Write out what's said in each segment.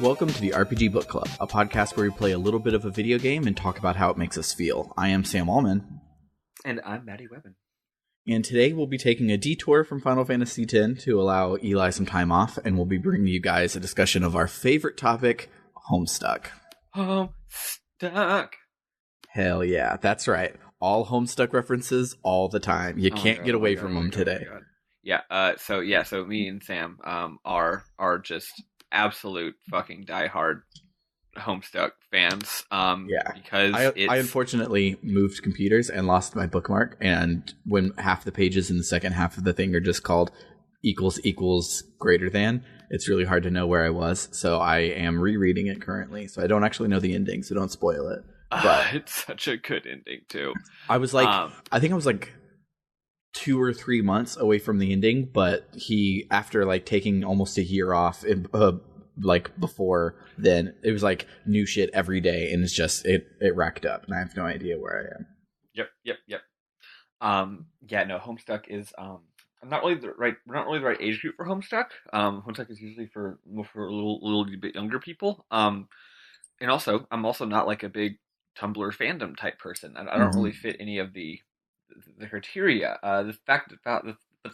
Welcome to the RPG Book Club, a podcast where we play a little bit of a video game and talk about how it makes us feel. I am Sam Allman. And I'm Maddie Webben. And today we'll be taking a detour from Final Fantasy X to allow Eli some time off, and we'll be bringing you guys a discussion of our favorite topic, Homestuck. Homestuck! Hell yeah, that's right. All Homestuck references all the time. You can't get away from them today. So me and Sam are just absolute fucking diehard Homestuck fans. Because I unfortunately moved computers and lost my bookmark, and when half the pages in the second half of the thing are just called equals greater than, it's really hard to know where I was. So I am rereading it currently, so I don't actually know the ending, so don't spoil it. But it's such a good ending too. I was like, I think I was like 2 or 3 months away from the ending, but he, after like taking almost a year off, like before then, it was like new shit every day, and it's just it racked up, and I have no idea where I am. Yep. Homestuck is we're not really the right age group for Homestuck. Homestuck is usually for a little bit younger people. And also, I'm also not like a big Tumblr fandom type person. I don't really fit any of the criteria. The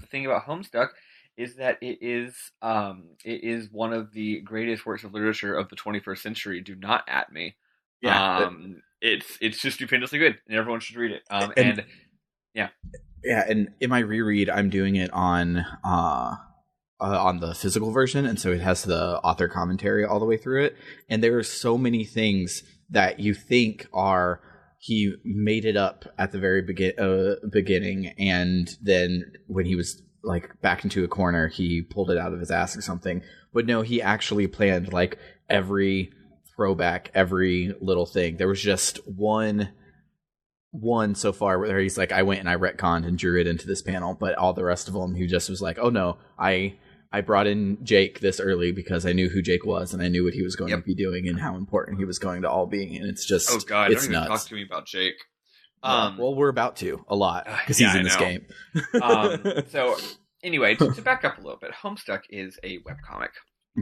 thing about Homestuck is that it is one of the greatest works of literature of the 21st century. Do not at me. Yeah. It's just stupendously good, and everyone should read it. And in my reread, I'm doing it on the physical version, and so it has the author commentary all the way through it. And there are so many things that you think are he made it up at the very beginning, and then when he was like back into a corner, he pulled it out of his ass or something. But no, he actually planned like every throwback, every little thing. There was just one so far where he's like, I went and I retconned and drew it into this panel, but all the rest of them, he just was like, oh no, I brought in Jake this early because I knew who Jake was, and I knew what he was going to be doing and how important he was going to all be. And it's just, oh god, it's don't even nuts. talk to me about Jake. Well, we're about to a lot because he's in this game. So anyway, to back up a little bit, Homestuck is a webcomic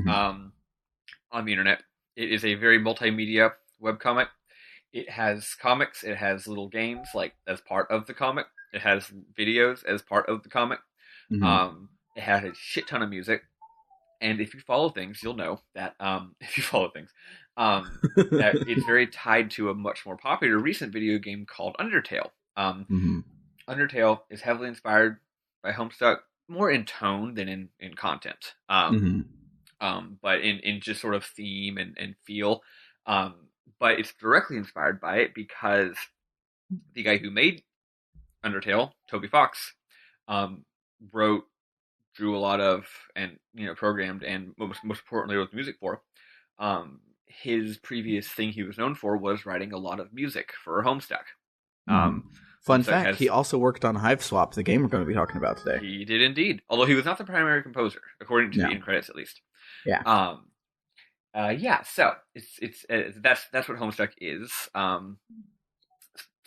on the internet. It is a very multimedia webcomic. It has comics. It has little games like as part of the comic. It has videos as part of the comic. It has a shit ton of music. And if you follow things, you'll know that that it's very tied to a much more popular recent video game called Undertale. Undertale is heavily inspired by Homestuck, more in tone than in content. But in just sort of theme and feel. But it's directly inspired by it because the guy who made Undertale, Toby Fox, wrote, drew a lot of, and programmed, and most importantly wrote the music for. His previous thing he was known for was writing a lot of music for Homestuck. Fun fact, he also worked on Hiveswap, the game we're going to be talking about today. He did indeed, although he was not the primary composer, according to the end credits at least. Yeah. So that's what Homestuck is. Sam,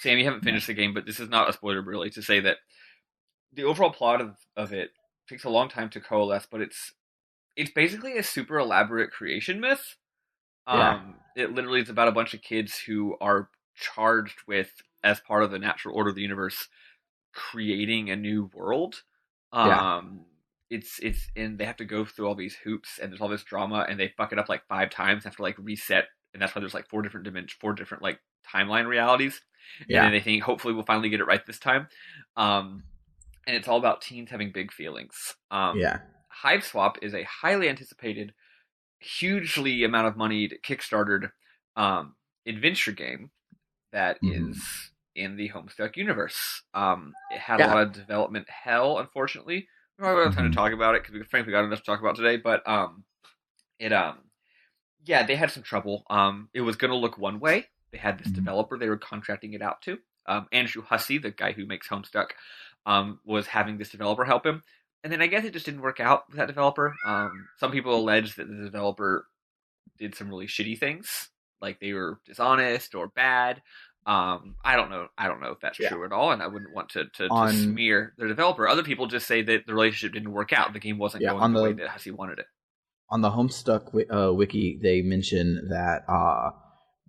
you haven't finished the game, but this is not a spoiler really to say that the overall plot of it takes a long time to coalesce, but it's basically a super elaborate creation myth. It literally is about a bunch of kids who are charged with, as part of the natural order of the universe, creating a new world. It's and they have to go through all these hoops, and there's all this drama, and they fuck it up like 5 times, have to like reset, and that's why there's like 4 different like timeline realities. And then they think hopefully we'll finally get it right this time. And it's all about teens having big feelings. Hiveswap is a highly anticipated, hugely amount of money Kickstarted adventure game that is in the Homestuck universe. It had a lot of development hell, unfortunately. We don't have time to talk about it because we frankly got enough to talk about today. But they had some trouble. It was going to look one way. They had this developer they were contracting it out to. Andrew Hussey, the guy who makes Homestuck, was having this developer help him. And then I guess it just didn't work out with that developer. Some people allege that the developer did some really shitty things, like they were dishonest or bad. I don't know if that's true at all, and I wouldn't want to smear the developer. Other people just say that the relationship didn't work out. The game wasn't going the way that Hussey wanted it. on the Homestuck wiki, they mention that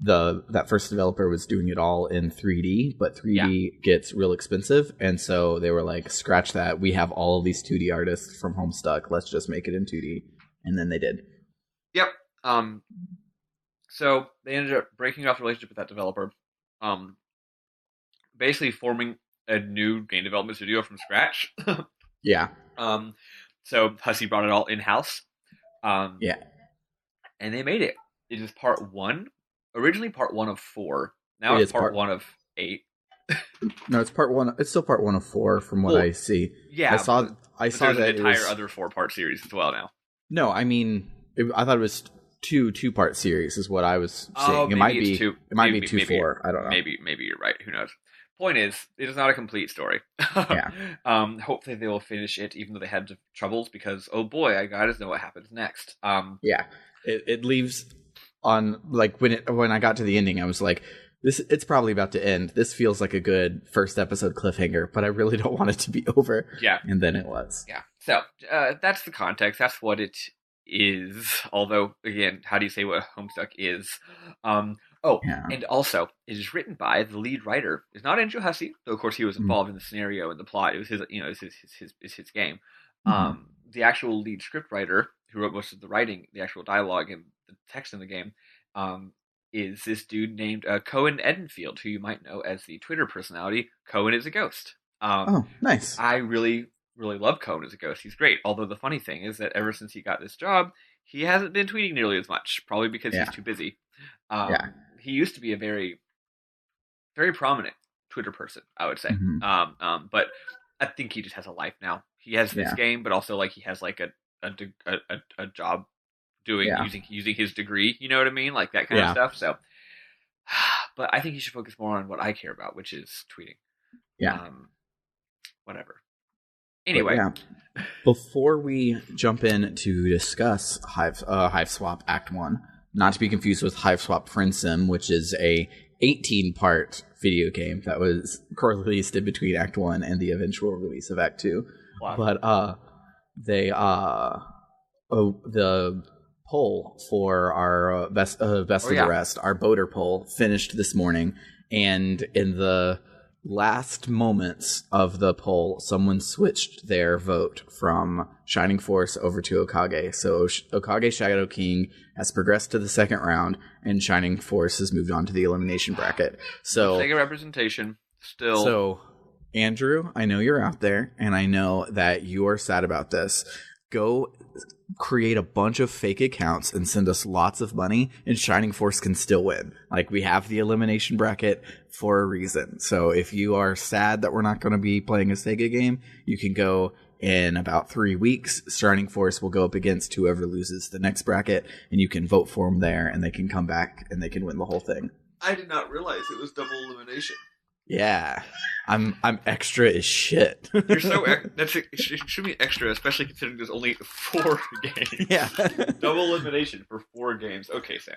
that first developer was doing it all in 3D, but 3D gets real expensive, and so they were like, scratch that. We have all of these 2D artists from Homestuck. Let's just make it in 2D, and then they did. Yep. So they ended up breaking off the relationship with that developer, basically forming a new game development studio from scratch. Yeah. So Hussey brought it all in-house. Yeah. And they made it. It is part 1. Originally part 1 of 4. Now it's part 1 of 8. No, it's part 1. It's still part 1 of 4 from what I see. Yeah. I saw that an entire other 4-part series as well now. No, I mean, I thought it was two-part series is what I was saying. It might be 2-4. I don't know. Maybe you're right. Who knows? Point is, it is not a complete story. Yeah. Hopefully they will finish it, even though they had troubles, because oh boy, I gotta know what happens next. Yeah, it leaves on like when I got to the ending, I was like, it's probably about to end. This feels like a good first episode cliffhanger, but I really don't want it to be over. Yeah, and then it was. Yeah. So that's the context. That's what it is. Although, again, how do you say what Homestuck is? And also, it is written by the lead writer. It's not Andrew Hussey, though of course he was involved in the scenario and the plot. It was his game. The actual lead script writer who wrote most of the writing, the actual dialogue and the text in the game, is this dude named Cohen Edenfield, who you might know as the Twitter personality Cohen is a Ghost. Nice. I really love Cohen as a Ghost. He's great. Although the funny thing is that ever since he got this job, he hasn't been tweeting nearly as much, probably because he's too busy. He used to be a very, very prominent Twitter person, I would say. But I think he just has a life now. He has this game, but also like he has like a job doing using his degree. You know what I mean? Like that kind of stuff. So, but I think he should focus more on what I care about, which is tweeting. Yeah. Whatever. Anyway, before we jump in to discuss Hiveswap Act 1, not to be confused with Hiveswap Friend Sim, which is a 18-part video game that was released in between Act 1 and the eventual release of Act 2. Wow. But the poll for our best of the rest, our BotR poll, finished this morning, and in the last moments of the poll, someone switched their vote from Shining Force over to Okage. So Okage Shadow King has progressed to the second round, and Shining Force has moved on to the elimination bracket. So Sega representation still. So Andrew, I know you're out there, and I know that you are sad about this. Go create a bunch of fake accounts and send us lots of money, and Shining Force can still win. Like, we have the elimination bracket for a reason. So if you are sad that we're not going to be playing a Sega game, you can go in about 3 weeks. Shining Force will go up against whoever loses the next bracket, and you can vote for them there, and they can come back and they can win the whole thing. I did not realize it was double elimination. Yeah, I'm extra as shit. You're so it should be extra, especially considering there's only 4 games. Yeah, double elimination for 4 games. Okay, Sam.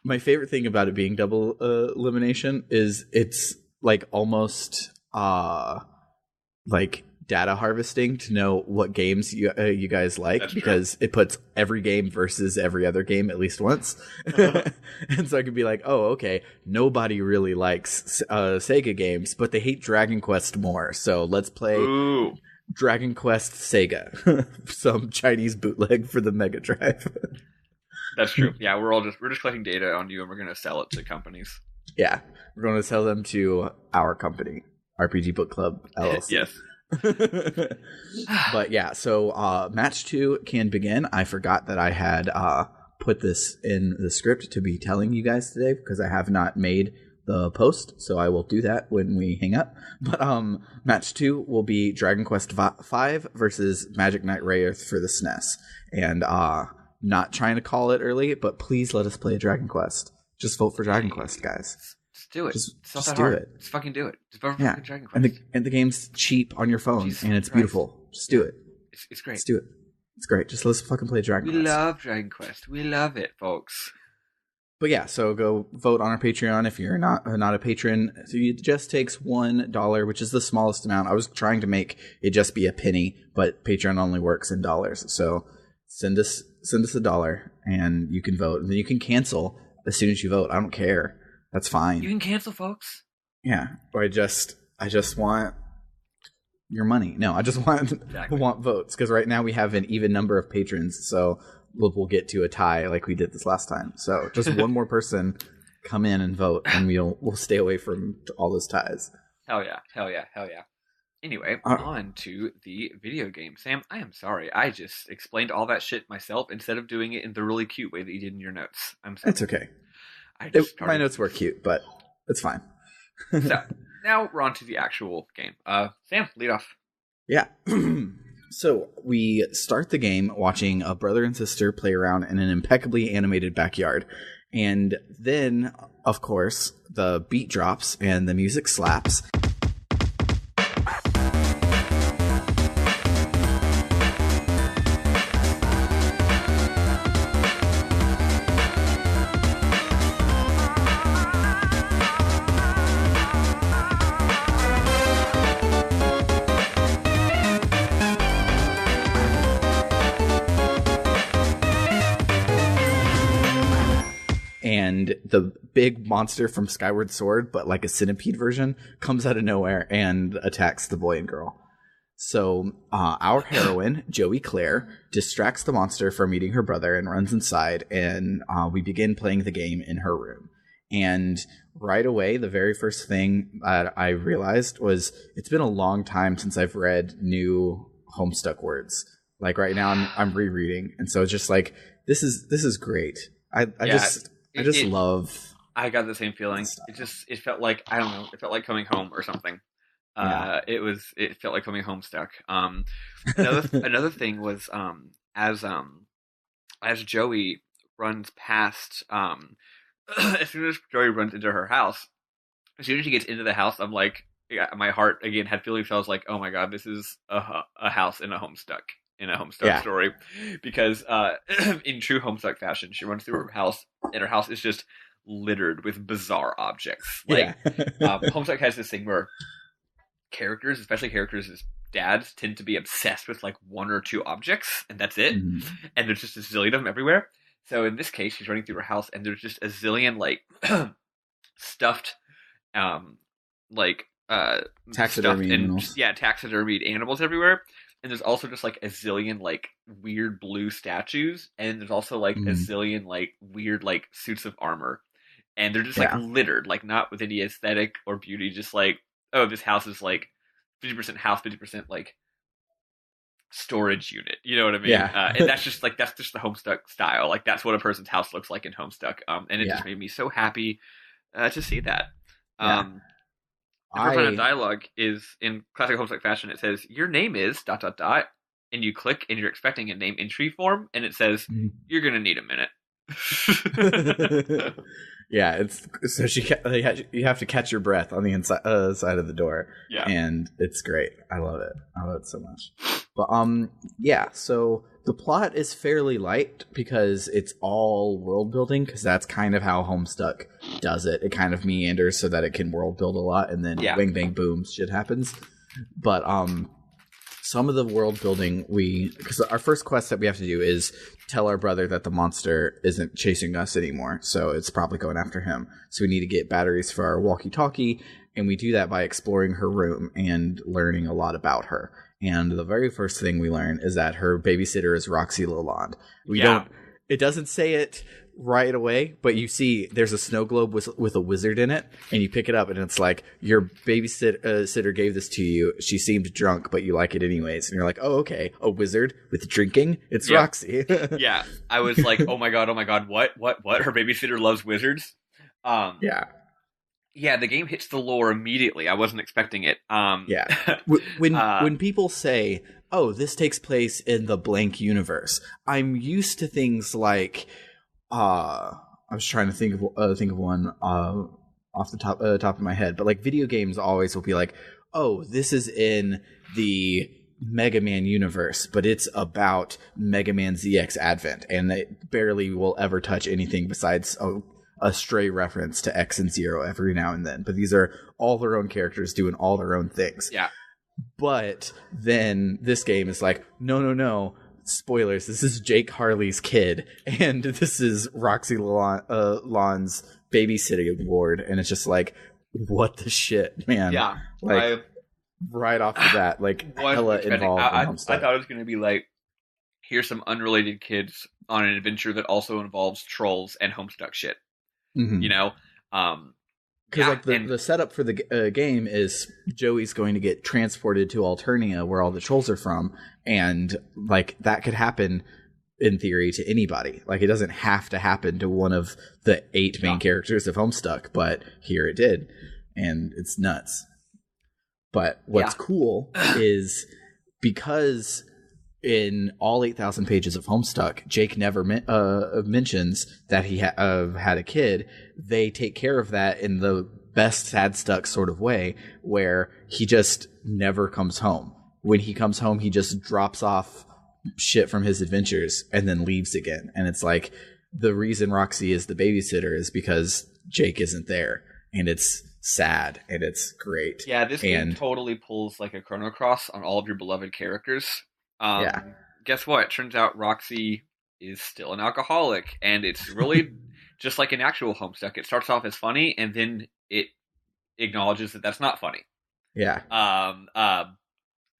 My favorite thing about it being double elimination is it's like almost like data harvesting to know what games you guys like. That's because true. It puts every game versus every other game at least once. And so I could be like, oh, okay, nobody really likes Sega games, but they hate Dragon Quest more. So let's play Dragon Quest Sega, some Chinese bootleg for the Mega Drive. That's true. Yeah, we're just collecting data on you, and we're going to sell it to companies. Yeah, we're going to sell them to our company, RPG Book Club LLC. Yes. But yeah, so match 2 can begin. I forgot that I had put this in the script to be telling you guys today because I have not made the post, so I will do that when we hang up. But match 2 will be Dragon Quest V versus Magic Knight Rayearth for the SNES, and not trying to call it early, but please let us play Dragon Quest. Just vote for Dragon Quest, guys. Just do it. Just do hard. It. Just fucking do it. Just vote for Dragon Quest. And the game's cheap on your phone, and it's beautiful. Just do it. It's great. Just do it. It's great. Just let's fucking play Dragon Quest. We love Dragon Quest. We love it, folks. But yeah, so go vote on our Patreon if you're not a patron. So it just takes $1, which is the smallest amount. I was trying to make it just be a penny, but Patreon only works in dollars. So send us $1 and you can vote, and then you can cancel as soon as you vote. I don't care. That's fine. You can cancel, folks. Yeah. Or I just want your money. No, I just want votes, because right now we have an even number of patrons, so we'll get to a tie like we did this last time. So just one more person come in and vote, and we'll stay away from all those ties. Hell yeah. Anyway, on to the video game. Sam, I am sorry. I just explained all that shit myself instead of doing it in the really cute way that you did in your notes. I'm sorry. It's okay. My notes were cute, but it's fine. So, now we're on to the actual game. Sam, lead off. Yeah. So, we start the game watching a brother and sister play around in an impeccably animated backyard. And then, of course, the beat drops and the music slaps. And the big monster from Skyward Sword, but like a centipede version, comes out of nowhere and attacks the boy and girl. So our heroine, Joey Claire, distracts the monster from eating her brother and runs inside, and we begin playing the game in her room. And right away, the very first thing that I realized was it's been a long time since I've read new Homestuck words. Like right now, I'm rereading, and so it's just like this is great. I just love. I got the same feeling. It felt like, I don't know. It felt like coming home or something. It felt like coming Homestuck. Another thing was as Joey runs past, as soon as Joey runs into her house, as soon as she gets into the house, I'm like, my heart again had feelings. I was like, oh my god, this is a house in a Homestuck. In a Homestuck story, because in true Homestuck fashion, she runs through her house, and her house is just littered with bizarre objects. Homestuck has this thing where characters, especially characters as dads, tend to be obsessed with like one or two objects, and that's it. Mm-hmm. And there's just a zillion of them everywhere. So in this case, she's running through her house, and there's just a zillion like stuffed, taxidermy animals. Taxidermied animals everywhere. And there's also just like a zillion like weird blue statues, and there's also like a zillion like weird like suits of armor, and they're just like littered, like not with any aesthetic or beauty, just like, oh, this house is like 50% house, 50% like storage unit. You know what I mean? Yeah. And that's just the Homestuck style. Like that's what a person's house looks like in Homestuck. And it just made me so happy to see that. The first line of dialogue is in classic Homestuck fashion. It says, "Your name is ... and you click, and you're expecting a name entry form, and it says, "You're gonna need a minute." Yeah, it's so you have to catch your breath on the inside side of the door. Yeah, and it's great. I love it so much. But so the plot is fairly light because it's all world building, because that's kind of how Homestuck does it. It kind of meanders so that it can world build a lot, and then bang bang boom, shit happens. But some of the world building, because our first quest that we have to do is tell our brother that the monster isn't chasing us anymore, so it's probably going after him. So we need to get batteries for our walkie-talkie, and we do that by exploring her room and learning a lot about her. And the very first thing we learn is that her babysitter is Roxy Lalonde. It doesn't say it right away, but you see there's a snow globe with a wizard in it, and you pick it up, and it's like, your babysitter gave this to you. She seemed drunk, but you like it anyways. And you're like, oh, okay, a wizard with drinking? It's Roxy. Yeah, I was like, oh my god, what? Her babysitter loves wizards? Yeah, the game hits the lore immediately. I wasn't expecting it. When people say, "Oh, this takes place in the blank universe," I'm used to things like, I was trying to think of one off the top of my head, but like video games always will be like, "Oh, this is in the Mega Man universe, but it's about Mega Man ZX Advent," and they barely will ever touch anything besides a stray reference to X and Zero every now and then. But these are all their own characters doing all their own things. Yeah. But then this game is like, no. spoilers, this is Jake Harley's kid, and this is Roxy Lawn's babysitting ward, and it's just like, what the shit, man? Yeah, like right off the bat, like hella involved. I thought it was going to be like, here's some unrelated kids on an adventure that also involves trolls and Homestuck shit. Mm-hmm. You know, because the setup for the game is Joey's going to get transported to Alternia, where all the trolls are from, and like that could happen in theory to anybody. Like it doesn't have to happen to one of the 8 main characters of Homestuck, but here it did, and it's nuts. But what's cool is because in all 8,000 pages of Homestuck, Jake never mentions that he had a kid. They take care of that in the best sad stuck sort of way, where he just never comes home. When he comes home, he just drops off shit from his adventures and then leaves again. And it's like, the reason Roxy is the babysitter is because Jake isn't there, and it's sad and it's great. Yeah, this game totally pulls like a Chrono Cross on all of your beloved characters. Guess what? Turns out Roxy is still an alcoholic, and it's really just like an actual Homestuck. It starts off as funny, and then it acknowledges that that's not funny. Yeah.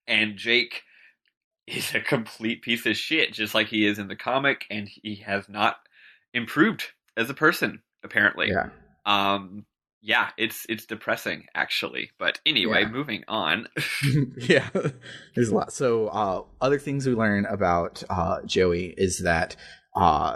And Jake is a complete piece of shit, just like he is in the comic, and he has not improved as a person, apparently. Yeah. Yeah, it's depressing, actually. But anyway, moving on. Yeah, there's a lot. So other things we learn about Joey is that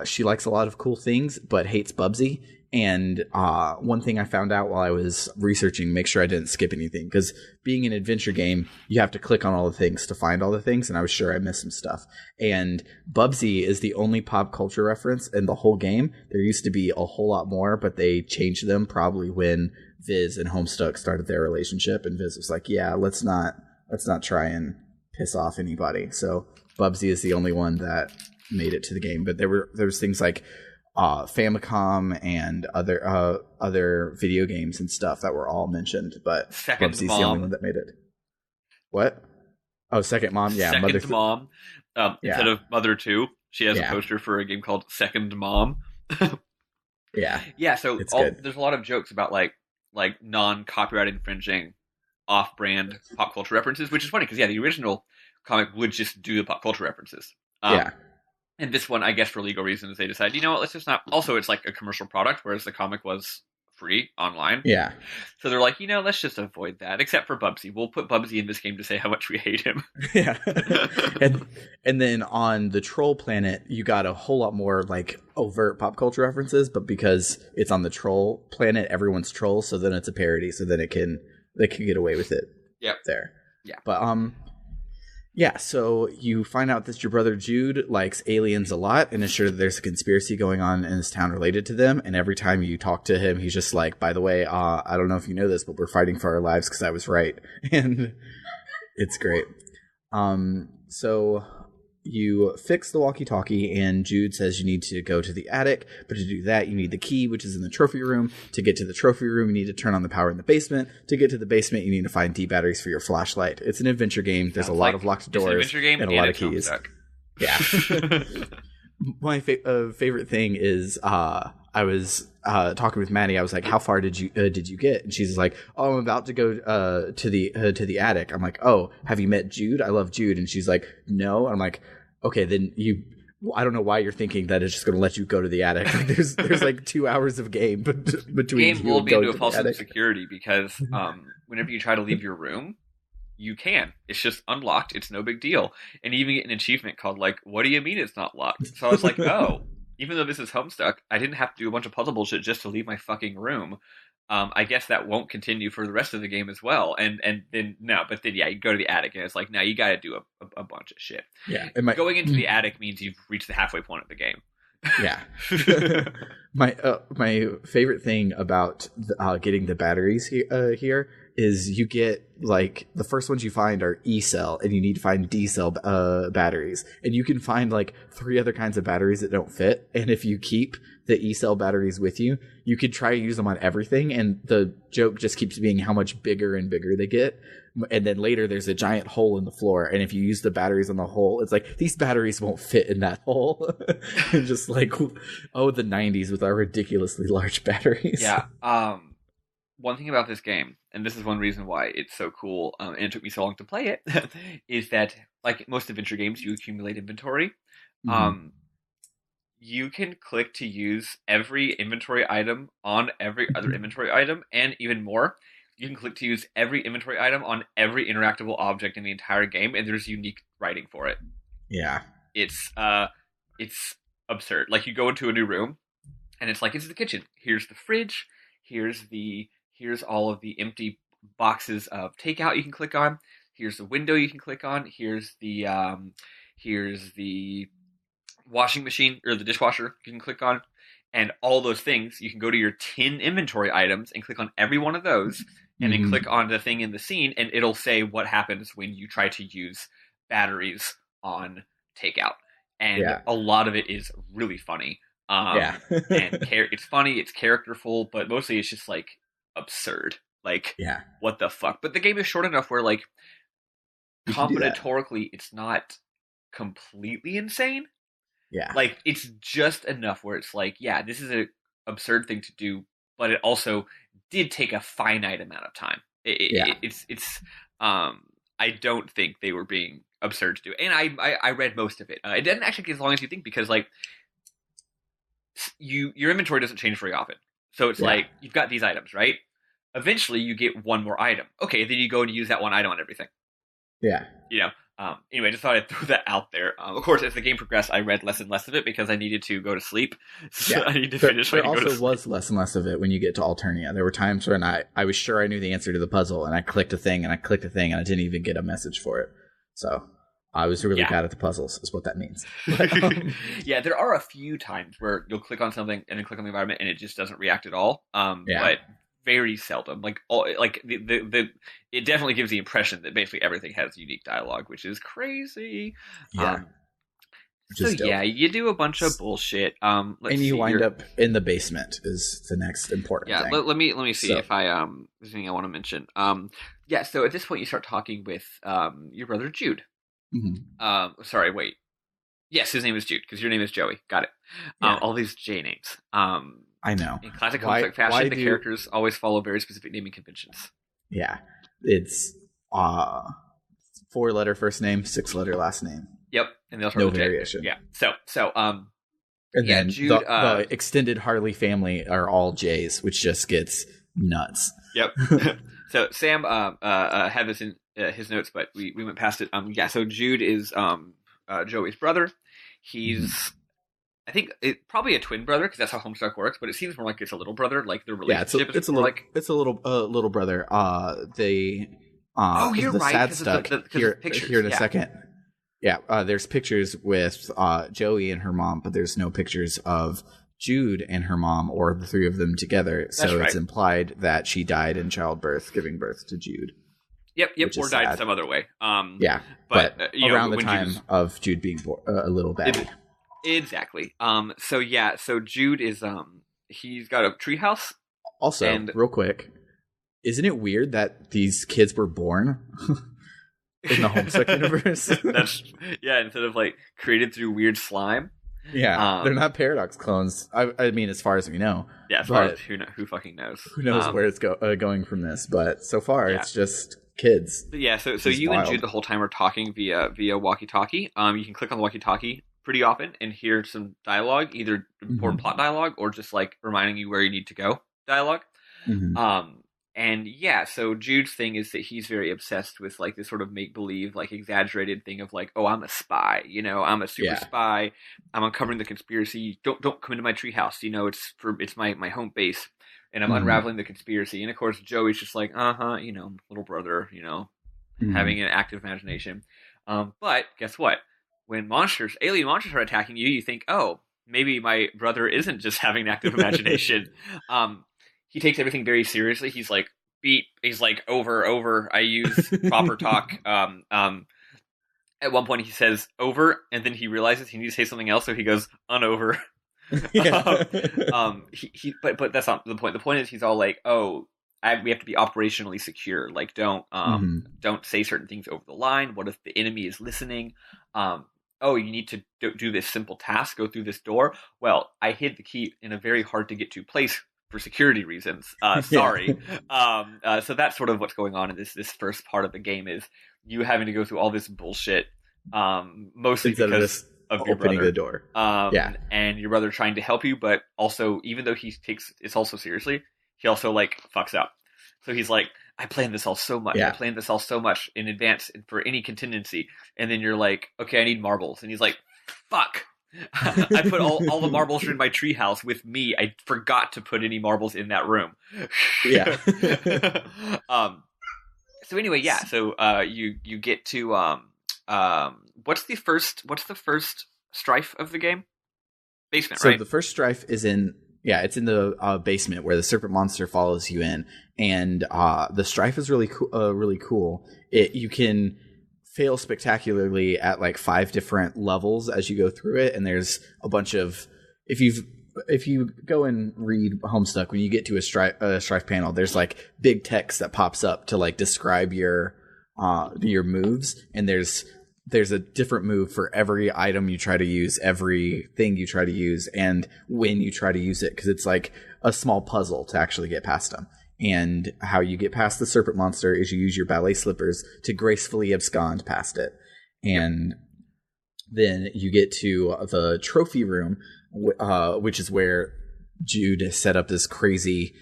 she likes a lot of cool things, but hates Bubsy. And one thing I found out while I was researching, make sure I didn't skip anything, because being an adventure game, you have to click on all the things to find all the things, and I was sure I missed some stuff. And Bubsy is the only pop culture reference in the whole game. There used to be a whole lot more, but they changed them probably when Viz and Homestuck started their relationship, and Viz was like, yeah, let's not try and piss off anybody. So Bubsy is the only one that made it to the game. But there was things like Famicom and other video games and stuff that were all mentioned, but Bubsy's the only one that made it. What? Oh, Second Mom, yeah. Second Mom. Instead of Mother 2, she has a poster for a game called Second Mom. Yeah. Yeah, so there's a lot of jokes about like non-copyright infringing off-brand pop culture references, which is funny because the original comic would just do the pop culture references. And this one, I guess for legal reasons, they decided, you know what, let's just not... Also, it's like a commercial product, whereas the comic was free online. Yeah. So they're like, let's just avoid that, except for Bubsy. We'll put Bubsy in this game to say how much we hate him. Yeah. and then on the Troll Planet, you got a whole lot more like overt pop culture references, but because it's on the Troll Planet, everyone's trolls, so then it's a parody, so then they can get away with it. Yep. There. Yeah. But yeah, so you find out that your brother Jude likes aliens a lot and is sure that there's a conspiracy going on in this town related to them. And every time you talk to him, he's just like, by the way, I don't know if you know this, but we're fighting for our lives because I was right. And it's great. So you fix the walkie-talkie, and Jude says you need to go to the attic, but to do that, you need the key, which is in the trophy room. To get to the trophy room, you need to turn on the power in the basement. To get to the basement, you need to find D batteries for your flashlight. It's an adventure game. There's a lot of locked doors and a lot of keys. Yeah. My favorite thing is I was talking with Maddie. I was like, "How far did you get?" And she's like, "Oh, I'm about to go to the attic." I'm like, "Oh, have you met Jude? I love Jude." And she's like, "No." I'm like, "Okay, then I don't know why you're thinking that it's just going to let you go to the attic. Like, there's like 2 hours of game between. Game will be into a false sense of security because whenever you try to leave your room, you can. It's just unlocked. It's no big deal. And you even get an achievement called like, "What do you mean it's not locked?" So I was like, oh, even though this is Homestuck, I didn't have to do a bunch of puzzle bullshit just to leave my fucking room. I guess that won't continue for the rest of the game as well. And then you go to the attic and it's like, now you got to do a bunch of shit. Yeah. Going into the attic means you've reached the halfway point of the game. Yeah. My favorite thing about getting the batteries here is you get like the first ones you find are E cell, and you need to find D cell batteries, and you can find like 3 other kinds of batteries that don't fit. And if you keep the E cell batteries with you, you could try to use them on everything, and the joke just keeps being how much bigger and bigger they get. And then later there's a giant hole in the floor, and if you use the batteries on the hole, it's like these batteries won't fit in that hole. And just like, oh, the 90s with our ridiculously large batteries. Yeah. One thing about this game, and this is one reason why it's so cool, and it took me so long to play it, is that like most adventure games, you accumulate inventory. Mhm. You can click to use every inventory item on every other inventory item, and even more. You can click to use every inventory item on every interactable object in the entire game, and there's unique writing for it. Yeah. It's absurd. Like you go into a new room, and it's like, this is the kitchen. Here's the fridge. Here's all of the empty boxes of takeout you can click on. Here's the window you can click on. Here's the washing machine or the dishwasher you can click on. And all those things, you can go to your 10 inventory items and click on every one of those, and then click on the thing in the scene, and it'll say what happens when you try to use batteries on takeout. And a lot of it is really funny. And it's funny, it's characterful, but mostly it's just like absurd. Like, what the fuck? But the game is short enough where like combinatorically it's not completely insane. Yeah. Like, it's just enough where it's like, yeah, this is an absurd thing to do, but it also did take a finite amount of time. I don't think they were being absurd to do. And I read most of it. It didn't actually get as long as you think, because like your inventory doesn't change very often. So it's like, you've got these items, right? Eventually you get one more item. Okay, then you go and use that one item on everything. Yeah. You know, anyway, I just thought I'd throw that out there. Of course, as the game progressed, I read less and less of it because I needed to go to sleep. So I need to finish. There also was less and less of it when you get to Alternia. There were times when I was sure I knew the answer to the puzzle, and I clicked a thing, and I didn't even get a message for it. So I was really bad at the puzzles, is what that means. Yeah, there are a few times where you'll click on something and then click on the environment, and it just doesn't react at all. But very seldom. Like it definitely gives the impression that basically everything has unique dialogue, which is crazy. Yeah. You do a bunch of bullshit. And you wind up in the basement is the next important thing. Let me see if there's anything I want to mention. So at this point you start talking with your brother Jude. Mm-hmm. Sorry, wait. Yes, his name is Jude, because your name is Joey. Got it. All these J names. I know. In classic HOMESTUCK fashion, the characters always follow very specific naming conventions. Yeah. It's 4-letter first name, 6-letter last name. Yep. And they'll no variation. Yeah. So and then Jude, the extended Harley family are all J's, which just gets nuts. Yep. So Sam had this in his notes, but we went past it. So Jude is Joey's brother. He's I think probably a twin brother, because that's how Homestuck works. But it seems more like it's a little brother. Like their relationship it's a little brother. You're the right. Sad Stuck here in a Yeah. second. Yeah, there's pictures with Joey and her mom, but there's no pictures of Jude and her mom or the three of them together. So it's implied that she died in childbirth, giving birth to Jude. Yep, or died some other way. But around the time of Jude being a little baby. Exactly. So Jude is he's got a treehouse. Also, real quick, isn't it weird that these kids were born in the Homestuck universe? Instead of like created through weird slime. Yeah, they're not Paradox clones. I mean, as far as we know. Yeah, as far as who fucking knows? Who knows where it's going from this? But so far, it's just kids. So you and Jude the whole time are talking via walkie-talkie. You can click on the walkie-talkie pretty often and hear some dialogue, either important plot dialogue or just like reminding you where you need to go dialogue. So Jude's thing is that he's very obsessed with like this sort of make-believe, like exaggerated thing of like, oh, I'm a spy, I'm a super spy, I'm uncovering the conspiracy, don't come into my treehouse, it's my home base, and I'm unraveling the conspiracy. And of course Joey's just like, little brother, having an active imagination. But guess what? When alien monsters are attacking you, you think, oh, maybe my brother isn't just having an active imagination. He takes everything very seriously. He's like beep. He's like, over. I use proper talk. At one point he says over, and then he realizes he needs to say something else, so he goes unover. Yeah. But that's not the point. The point is he's all like, oh, we have to be operationally secure. Like, don't say certain things over the line. What if the enemy is listening? Oh, you need to do this simple task. Go through this door. Well, I hid the key in a very hard to get to place for security reasons. Sorry. So that's sort of what's going on in this first part of the game is you having to go through all this bullshit, mostly Instead because of your opening brother. the door. And your brother trying to help you, but also, even though he takes it also seriously, he also like fucks up. So he's like, I planned this all so much. Yeah. I planned this all so much in advance for any contingency. And then you're like, okay, I need marbles. And he's like, fuck. I put all the marbles in my treehouse with me. I forgot to put any marbles in that room. Yeah. So anyway, yeah. So you get to what's the first strife of the game? Basement, so right? The first strife is it's in the basement where the serpent monster follows you in, and the strife is really cool. You can fail spectacularly at like 5 different levels as you go through it, and there's a bunch of if you go and read Homestuck, when you get to a strife panel, there's like big text that pops up to like describe your moves, and there's a different move for every item you try to use, everything you try to use, and when you try to use it, because it's like a small puzzle to actually get past them. And how you get past the serpent monster is you use your ballet slippers to gracefully abscond past it. And then you get to the trophy room, which is where Jude has set up this crazy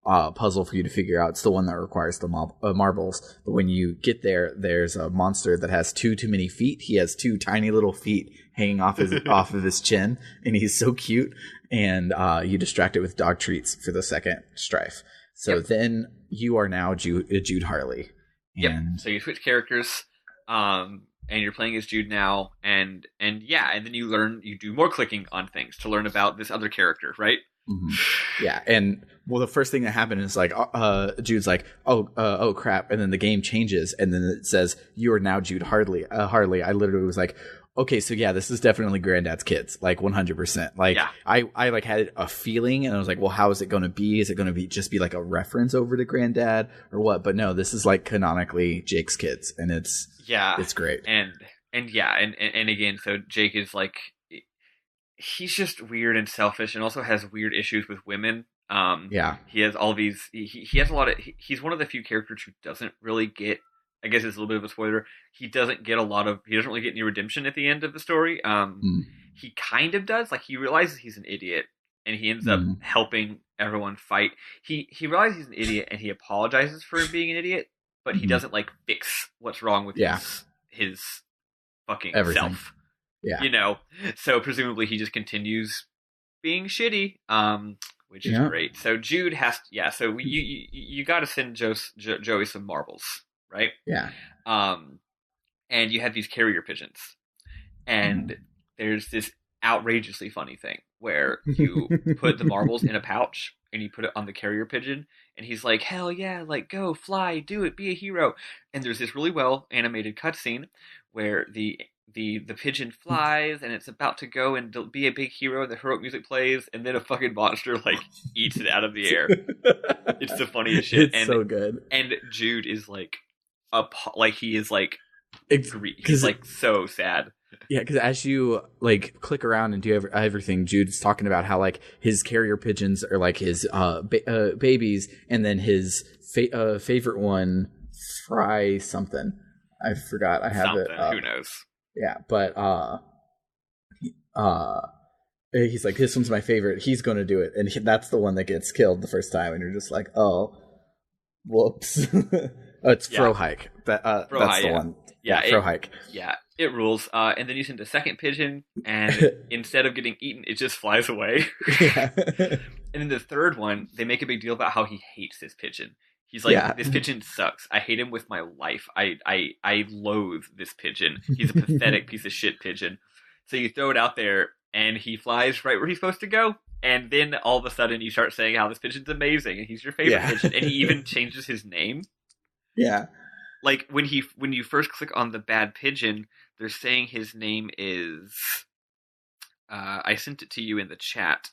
puzzle for you to figure out. It's the one that requires the marbles. But when you get there, there's a monster that has too many feet. He has 2 tiny little feet hanging off of his chin, and he's so cute. And you distract it with dog treats for the second strife. So then you are now Jude Harley. And So you switch characters, and you're playing as Jude now, and then you do more clicking on things to learn about this other character, right? Mm-hmm. Yeah, and the first thing that happened is like Jude's like, oh crap, and then the game changes, and then it says you are now Jude Harley. I literally was like, okay, so yeah, this is definitely Granddad's kids, like 100%. Like I like had a feeling, and I was like, well, how is it going to be? Is it going to just be like a reference over to Granddad or what? But no, this is like canonically Jake's kids, and it's great. And again, so Jake is like, he's just weird and selfish, and also has weird issues with women. He has all these. He has a lot of. He's one of the few characters who doesn't really get. I guess it's a little bit of a spoiler. He doesn't really get any redemption at the end of the story. He kind of does. Like, he realizes he's an idiot, and he ends up helping everyone fight. He realizes he's an idiot, and he apologizes for being an idiot, but he doesn't like fix what's wrong with his fucking everything. Self. Yeah. You know, so presumably he just continues being shitty, which is great. So Jude has to, so you got to send Joey some marbles, right? Yeah. And you have these carrier pigeons, and there's this outrageously funny thing where you put the marbles in a pouch and you put it on the carrier pigeon, and he's like, hell yeah, like, go, fly, do it, be a hero. And there's this really well animated cutscene where the pigeon flies, and it's about to go and be a big hero, and the heroic music plays, and then a fucking monster like eats it out of the air. It's the funniest shit. It's so good. And Jude is like, he is like, he's like so sad. Yeah, because as you like click around and do everything, Jude's talking about how like his carrier pigeons are like his babies, and then his favorite one, Fry something. I forgot. I have something. It. Who knows? Yeah, but he's like, this one's my favorite. He's going to do it, and that's the one that gets killed the first time, and you're just like, oh, whoops. It's Frohike. That's the one. Yeah, Frohike. Yeah, it rules. And then you send a second pigeon, and instead of getting eaten, it just flies away. Yeah. And then the third one, they make a big deal about how he hates this pigeon. He's like, this pigeon sucks. I hate him with my life. I loathe this pigeon. He's a pathetic piece of shit pigeon. So you throw it out there, and he flies right where he's supposed to go. And then all of a sudden you start saying how this pigeon's amazing and he's your favorite pigeon. And he even changes his name. Yeah. Like when you first click on the bad pigeon, they're saying his name is I sent it to you in the chat.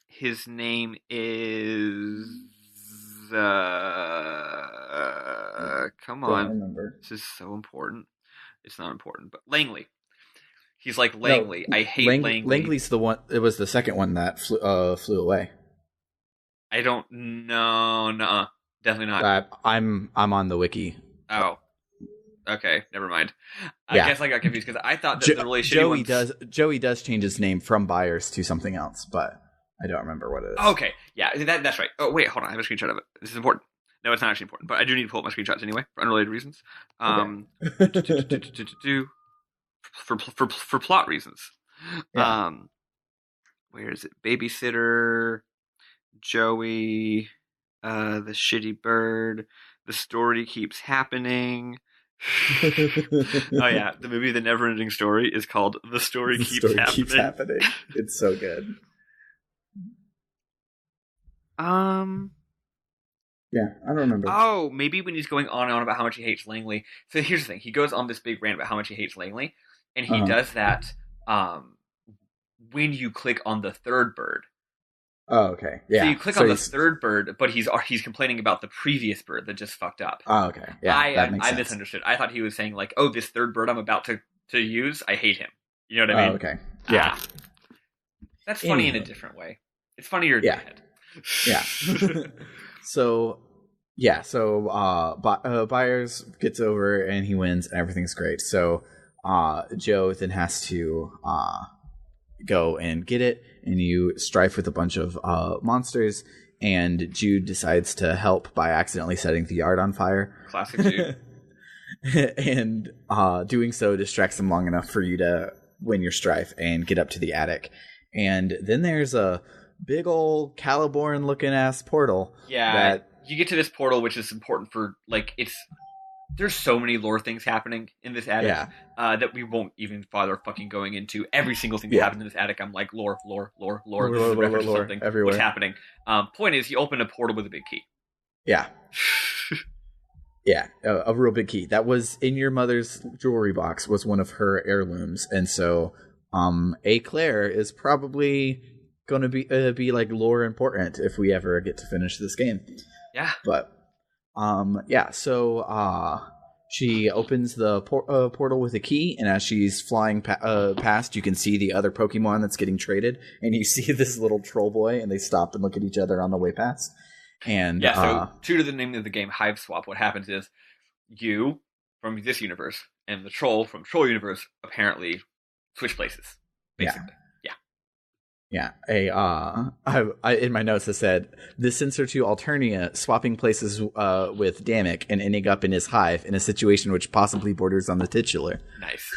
His name is come on. Remember. This is so important. It's not important, but Langley. He's like Langley. No, I hate Langley. Langley's the one. It was the second one that flew away. I don't know. No, definitely not. I'm on the wiki. Oh, okay. Never mind. I guess I got confused because I thought that the really shitty Joey does change his name from Byers to something else, but I don't remember what it is. Okay, yeah, that's right. Oh wait, hold on. I have a screenshot of it. This is important. No, it's not actually important, but I do need to pull up my screenshots anyway for unrelated reasons. For plot reasons. Yeah. Where is it? Babysitter, Joey, the shitty bird, the story keeps happening. Oh yeah, the movie The Never Ending Story is called The Story Keeps Happening. It's so good. Yeah, I don't remember. Oh, maybe when he's going on and on about how much he hates Langley. So here's the thing. He goes on this big rant about how much he hates Langley. And he does that when you click on the third bird. Oh, okay. Yeah. So you click on the third bird, but he's complaining about the previous bird that just fucked up. Oh, okay. Yeah, that makes sense. I misunderstood. I thought he was saying like, oh, this third bird I'm about to use, I hate him. You know what I mean? Oh, okay. Yeah. That's funny in a different way. It's funnier in your head. Yeah. So Byers gets over and he wins and everything's great. So Joe then has to go and get it, and you strife with a bunch of monsters, and Jude decides to help by accidentally setting the yard on fire. Classic Jude. And doing so distracts him long enough for you to win your strife and get up to the attic. And then there's a big old Caliborn looking ass portal. Yeah, you get to this portal, which is important for there's so many lore things happening in this attic that we won't even bother fucking going into. Every single thing that happens in this attic, I'm like, lore. Something. Everywhere. What's happening? Point is, you open a portal with a big key. Yeah. Yeah, a real big key. That was in your mother's jewelry box, was one of her heirlooms. And so A. Claire is probably going to be like lore important if we ever get to finish this game. Yeah. But so she opens the portal with a key, and as she's flying past, you can see the other Pokemon that's getting traded, and you see this little troll boy, and they stop and look at each other on the way past. And so true to the name of the game, Hiveswap, what happens is you from this universe and the troll from Troll Universe apparently switch places, basically. Yeah, I in my notes I said this sends her to Alternia, swapping places with Damek and ending up in his hive in a situation which possibly borders on the titular. Nice.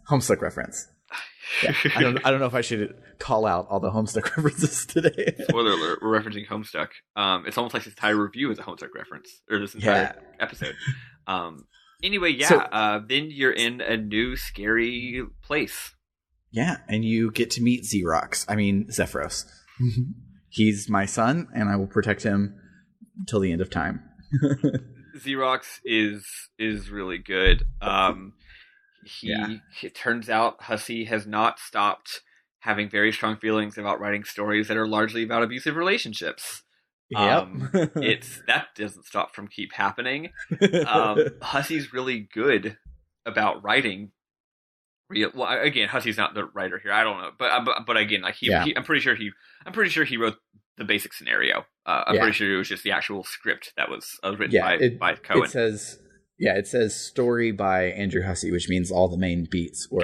Homestuck reference. Yeah, I don't know if I should call out all the Homestuck references today. Spoiler alert: we're referencing Homestuck. It's almost like this entire review is a Homestuck reference, or this entire episode. Anyway, then you're in a new scary place. Yeah, and you get to meet Zephyros. He's my son, and I will protect him till the end of time. Xerox is really good. It turns out Hussey has not stopped having very strong feelings about writing stories that are largely about abusive relationships. Yep. That doesn't stop from keep happening. Hussey's really good about writing. Well, again, Hussey's not the writer here. I don't know, but again, like I'm pretty sure he wrote the basic scenario. I'm pretty sure it was just the actual script that was written by Cohen. It says story by Andrew Hussey, which means all the main beats were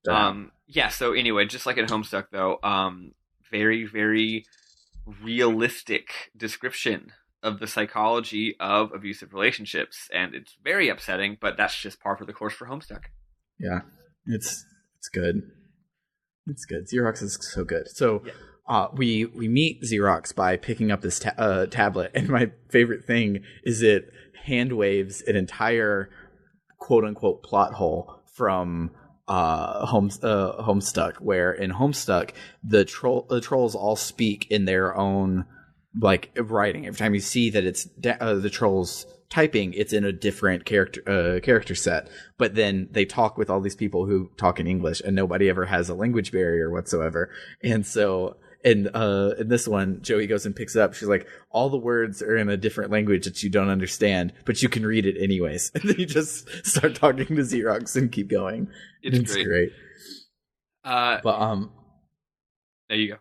done. So anyway, just like in Homestuck, though, very, very realistic description of the psychology of abusive relationships, and it's very upsetting, but that's just par for the course for Homestuck. Yeah. It's good. It's good. Xerox is so good. So we meet Xerox by picking up this tablet, and my favorite thing is it hand waves an entire quote unquote plot hole from Homestuck, where in Homestuck the trolls all speak in their own like writing. Every time you see that it's the trolls typing, it's in a different character set, but then they talk with all these people who talk in English, and nobody ever has a language barrier whatsoever. And so in this one, Joey goes and picks it up. She's like, all the words are in a different language that you don't understand, but you can read it anyways. And then you just start talking to Xerox and keep going. It's great. But there you go.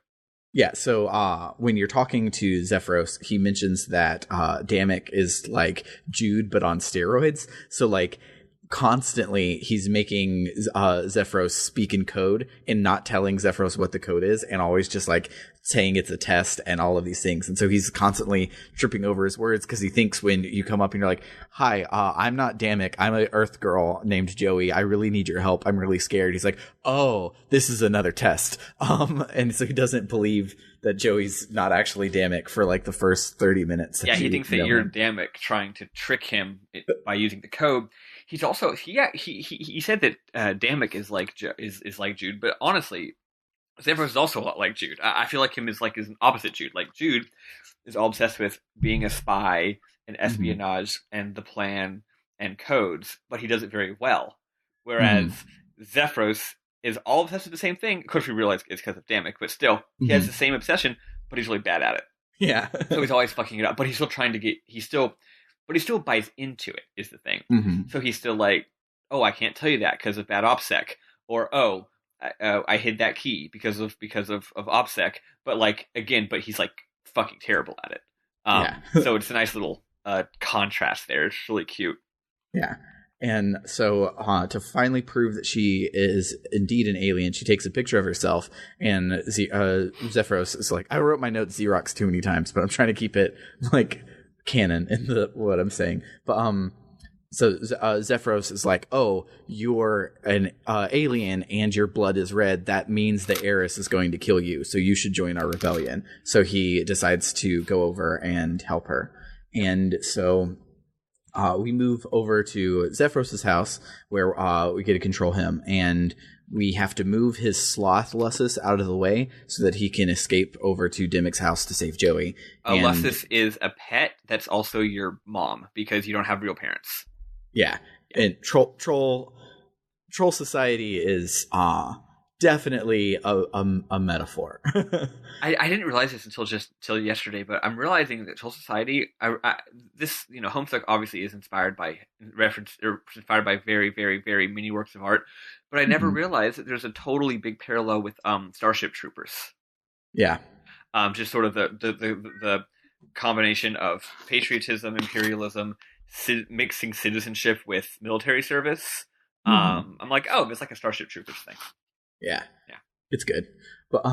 Yeah, so when you're talking to Zephyros, he mentions that Damek is like Jude, but on steroids. So like constantly he's making Zephyros speak in code and not telling Zephyros what the code is, and always just like saying it's a test and all of these things. And so he's constantly tripping over his words because he thinks when you come up and you're like, hi, I'm not Damek, I'm an Earth girl named Joey, I really need your help, I'm really scared. He's like, oh, this is another test. And so he doesn't believe that Joey's not actually Damek for like the first 30 minutes. Yeah, he thinks that you're Damek trying to trick him by using the code. He's also he said that Damek is like Jude, but honestly, Zephyros is also a lot like Jude. I feel like him is an opposite Jude. Like Jude is all obsessed with being a spy and espionage and the plan and codes, but he does it very well. Whereas Zephyros is all obsessed with the same thing. Of course, we realize it's because of Damek, but still, he has the same obsession, but he's really bad at it. Yeah. So he's always fucking it up, but he's still trying to but he still buys into it, is the thing. So he's still like, oh, I can't tell you that because of bad OPSEC, or oh, I hid that key because of OPSEC, but he's like fucking terrible at it. So it's a nice little contrast there. It's really cute. Yeah. And so to finally prove that she is indeed an alien, she takes a picture of herself, and Zephyros is like, I wrote my notes Xerox too many times, but I'm trying to keep it like canon in what I'm saying. But so Zephyros is like, oh, you're an alien and your blood is red. That means the heiress is going to kill you, so you should join our rebellion. So he decides to go over and help her. And so we move over to Zephyros's house, where we get to control him, and we have to move his sloth Lussus out of the way so that he can escape over to Dimmick's house to save Joey. Lussus is a pet that's also your mom, because you don't have real parents. Yeah. And troll society is definitely a metaphor. I didn't realize this until yesterday, but I'm realizing that troll society, Homestuck obviously is inspired by very, very, very many works of art, but I never realized that there's a totally big parallel with Starship Troopers. Yeah. Just sort of the combination of patriotism, imperialism, mixing citizenship with military service. I'm like, oh, it's like a Starship Troopers thing. Yeah. It's good. But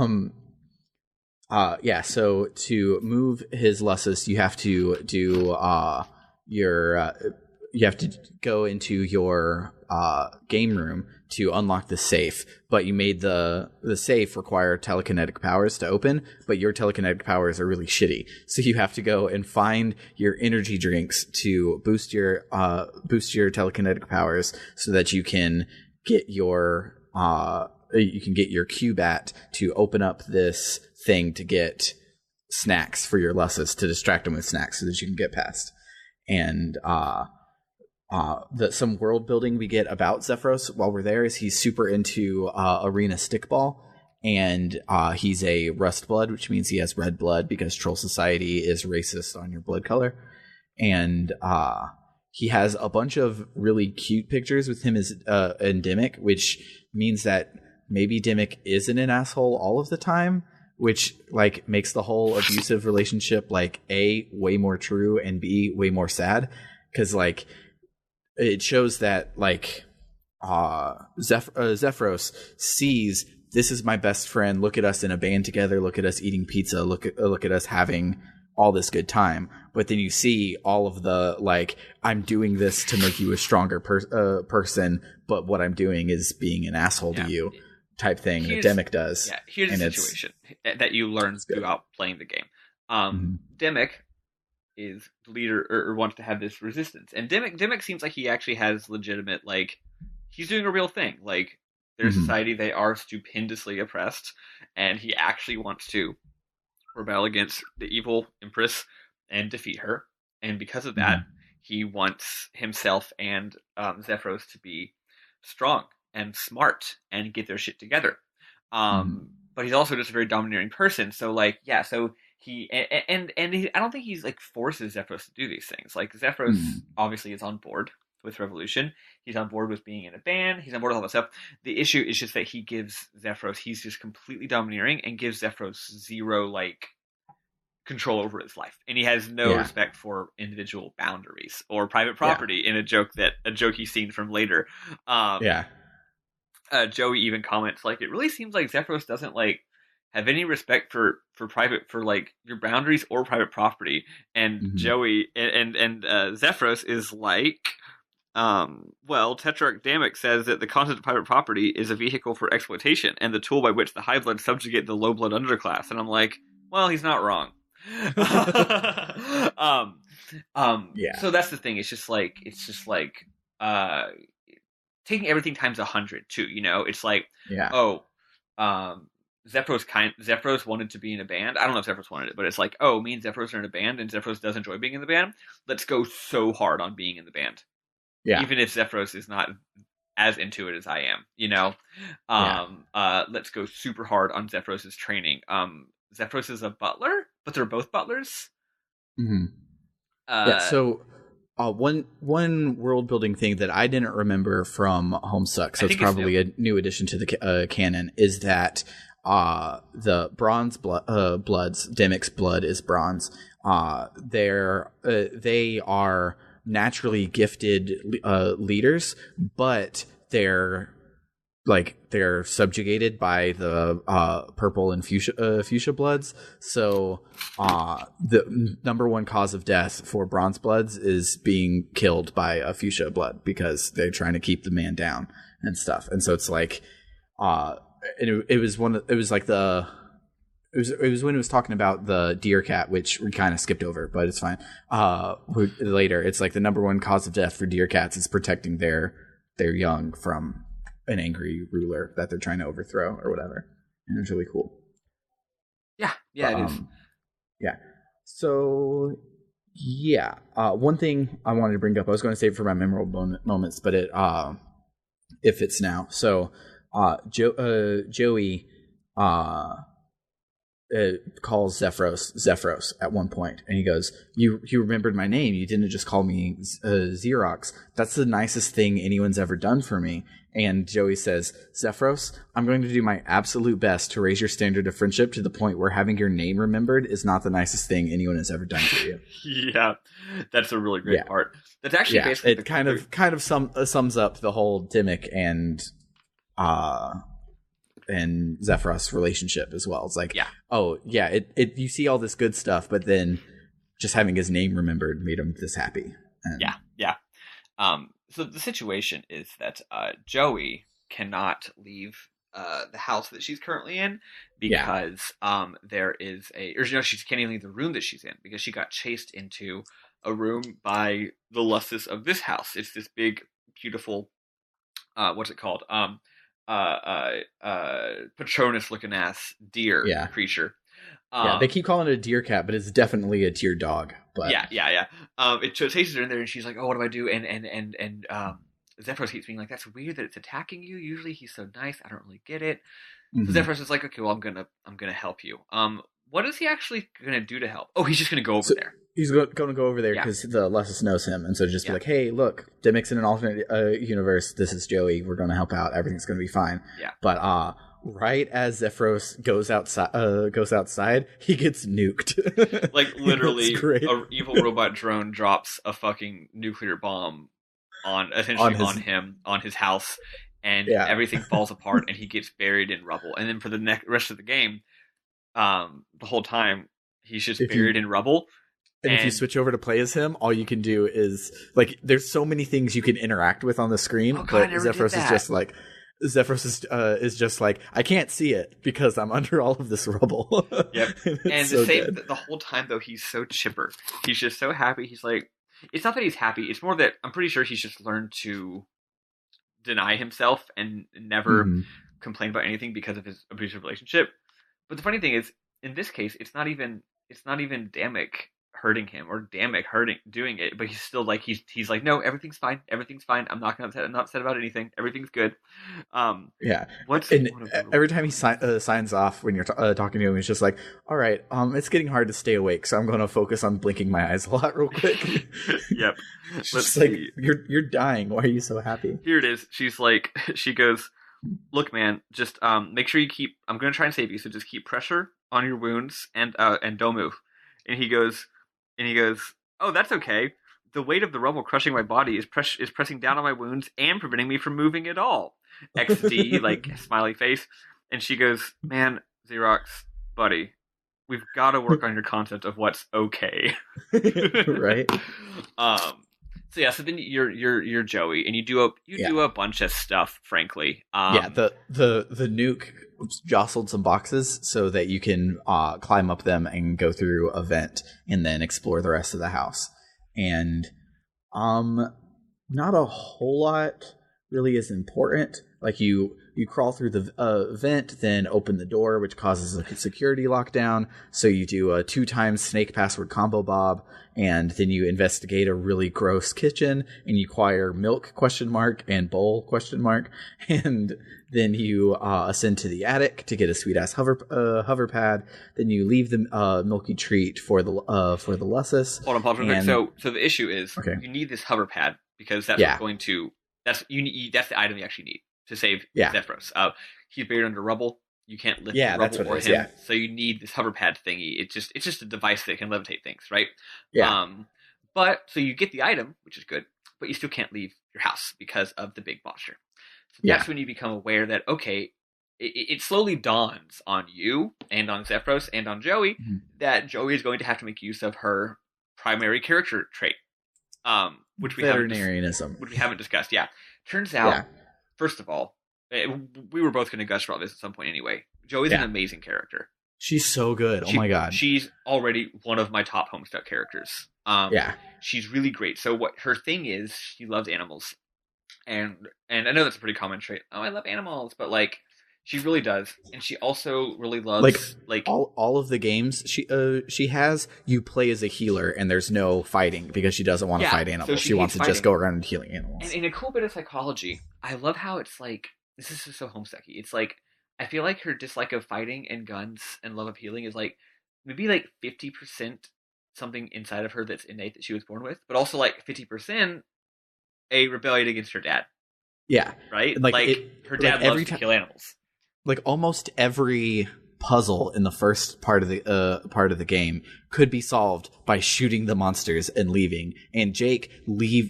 so to move his Lussus, you have to do you have to go into your game room to unlock the safe, but you made the safe require telekinetic powers to open, but your telekinetic powers are really shitty. So you have to go and find your energy drinks to boost your telekinetic powers so that you can get your Q-Bat to open up this thing to get snacks for your Lussus, to distract them with snacks so that you can get past. And some world building we get about Zephyros while we're there is he's super into arena stickball, and he's a rust blood, which means he has red blood because troll society is racist on your blood color. And he has a bunch of really cute pictures with him and Dimmick, which means that maybe Dimmick isn't an asshole all of the time, which like makes the whole abusive relationship like A, way more true, and B, way more sad, because like it shows that like Zephyros sees, this is my best friend, look at us in a band together, look at us eating pizza, look at us having all this good time. But then you see all of the like, I'm doing this to make you a stronger person, but what I'm doing is being an asshole to you type thing that Dimmick does. Yeah, here's the situation that you learn throughout playing the game. Dimmick is the leader, or wants to have this resistance, and Dimmick seems like he actually has legitimate, like, he's doing a real thing. Like, their society, they are stupendously oppressed, and he actually wants to rebel against the evil Empress and defeat her. And because of that, he wants himself and Zephyros to be strong and smart and get their shit together. But he's also just a very domineering person. So like, yeah, so he I don't think he's like forces Zephyros to do these things. Like Zephyros obviously is on board with Revolution. He's on board with being in a band. He's on board with all that stuff. The issue is just that he gives Zephyros, he's just completely domineering and gives Zephyros zero like control over his life, and he has no respect for individual boundaries or private property. In a joke he's seen from later. Joey even comments like, it really seems like Zephyros doesn't like have any respect for like your boundaries or private property. And Joey and Zephyros is like, well, Tetrarch Damek says that the concept of private property is a vehicle for exploitation and the tool by which the high blood subjugate the low blood underclass. And I'm like, well, he's not wrong. So that's the thing. It's just like taking everything times 100 too. You know, it's like, Zephyros wanted to be in a band. I don't know if Zephyros wanted it, but it's like, oh, me and Zephyros are in a band, and Zephyros does enjoy being in the band. Let's go so hard on being in the band. Yeah. Even if Zephyros is not as into it as I am, you know? Let's go super hard on Zephyros' training. Zephyros is a butler, but they're both butlers. So one world building thing that I didn't remember from Homestuck, so it's probably a new addition to the canon, is that the bronze bloods, Demek's blood is bronze. They are naturally gifted leaders, but they're subjugated by the purple and fuchsia bloods. So the number one cause of death for bronze bloods is being killed by a fuchsia blood because they're trying to keep the man down and stuff. And so it's like it was when it was talking about the deer cat, which we kind of skipped over, but it's fine. Later, it's like the number one cause of death for deer cats is protecting their young from an angry ruler that they're trying to overthrow or whatever. And it's really cool. Yeah, it is. Yeah. So, one thing I wanted to bring up, I was going to save it for my memorable moments, but it fits now. So, Joey calls Zephyros at one point, and he goes, you remembered my name. You didn't just call me Xerox. That's the nicest thing anyone's ever done for me. And Joey says, Zephyros, I'm going to do my absolute best to raise your standard of friendship to the point where having your name remembered is not the nicest thing anyone has ever done for you. Yeah, that's a really great part. That's actually basically it kind of sums up the whole Damek and Zephyros relationship as well. It's like, you see all this good stuff, but then just having his name remembered made him this happy. And so the situation is that Joey cannot leave the house that she's currently in because there is she can't even leave the room that she's in because she got chased into a room by the Lustus of this house. It's this big, beautiful, what's it called? Patronus looking ass deer creature. They keep calling it a deer cat, but it's definitely a deer dog. But it chases her in there, and she's like, "Oh, what do I do?" And Zephyros keeps being like, "That's weird that it's attacking you. Usually he's so nice. I don't really get it." So Zephyros is like, "Okay, well, I'm gonna help you." What is he actually gonna do to help? Oh, he's just gonna go over there. He's going to go over there because the Lustus knows him, and so just be like, "Hey, look, Demek's in an alternate universe. This is Joey. We're going to help out. Everything's going to be fine." Yeah. But right as Zephyros goes outside, he gets nuked. Like literally, an evil robot drone drops a fucking nuclear bomb on his house, and everything falls apart, and he gets buried in rubble. And then for the rest of the game, the whole time he's just buried in rubble. And if you switch over to play as him, all you can do is like there's so many things you can interact with on the screen, but Zephyros is just like I can't see it because I'm under all of this rubble. Yep. And the whole time though, he's so chipper. He's just so happy. He's like, it's not that he's happy. It's more that I'm pretty sure he's just learned to deny himself and never Hmm. complain about anything because of his abusive relationship. But the funny thing is, in this case, it's not even Damek hurting him or Damek hurting doing it, but he's still like he's like, no, everything's fine. I'm not upset about anything. Everything's good. Um, Yeah, what's and one of the every time he signs off when you're talking to him, he's just like, "All right, it's getting hard to stay awake, so I'm going to focus on blinking my eyes a lot real quick." Yep. It's Let's just like see. you're dying. Why are you so happy? Here it is. She's like, she goes, look, man, just make sure you keep. I'm gonna try and save you, so just keep pressure on your wounds and don't move. And he goes, oh, that's okay. The weight of the rubble crushing my body is pressing down on my wounds and preventing me from moving at all. XD, like smiley face. And she goes, man, Xerox, buddy, we've got to work on your concept of what's okay. Right? um. So yeah, so then you're Joey, and you do a bunch of stuff. Frankly, Yeah, the nuke jostled some boxes so that you can climb up them and go through a vent and then explore the rest of the house. And not a whole lot really is important. Like you crawl through the vent, then open the door, which causes a security lockdown. So you do a 2 times snake password combo bob, and then you investigate a really gross kitchen, and you acquire milk ? And bowl ? And then you ascend to the attic to get a sweet ass hover pad. Then you leave the milky treat for the Lussus. hold on, pause real quick. So the issue is Okay. you need this hover pad because that's Yeah. what's going to that's the item you actually need to save Yeah. Zephyros. He's buried under rubble. You can't lift Yeah, the that's rubble what or it is, him. yeah. So you need this hover pad thingy. It's just a device that can levitate things, right? Yeah. But so you get the item, which is good, but you still can't leave your house because of the big monster. So that's when you become aware that okay, it slowly dawns on you and on Zephyros and on Joey that Joey is going to have to make use of her primary character trait, which we haven't discussed. Yeah, turns out, first of all, we were both going to gush about this at some point anyway. Joey's an amazing character. She's so good. Oh my god. She's already one of my top Homestuck characters. She's really great. So what her thing is, she loves animals. And I know that's a pretty common trait. Oh, I love animals, but like she really does. And she also really loves like all of the games she has, you play as a healer and there's no fighting because she doesn't want to fight animals. So she wants to just go around healing animals. And in a cool bit of psychology, I love how it's like this is so Homestucky. It's like I feel like her dislike of fighting and guns and love of healing is like maybe like 50% something inside of her that's innate that she was born with, but also like 50% a rebellion against her dad. Yeah. Right? Her dad loves to kill animals. Like almost every puzzle in the first part of the game could be solved by shooting the monsters and leaving. And Jake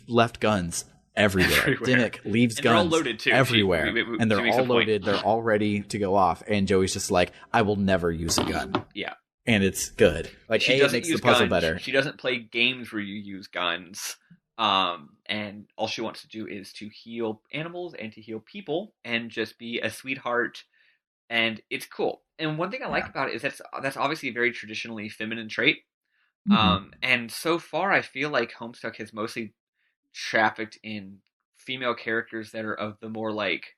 left guns everywhere. Dimmick leaves guns. They're all loaded too. Everywhere. And they're all loaded. They're all ready to go off. And Joey's just like, I will never use a gun. Yeah. And it's good. Like it makes the puzzle better. She doesn't play games where you use guns. And all she wants to do is to heal animals and to heal people and just be a sweetheart. And it's cool. And one thing I like about it is that's obviously a very traditionally feminine trait. And so far I feel like Homestuck has mostly trafficked in female characters that are of the more like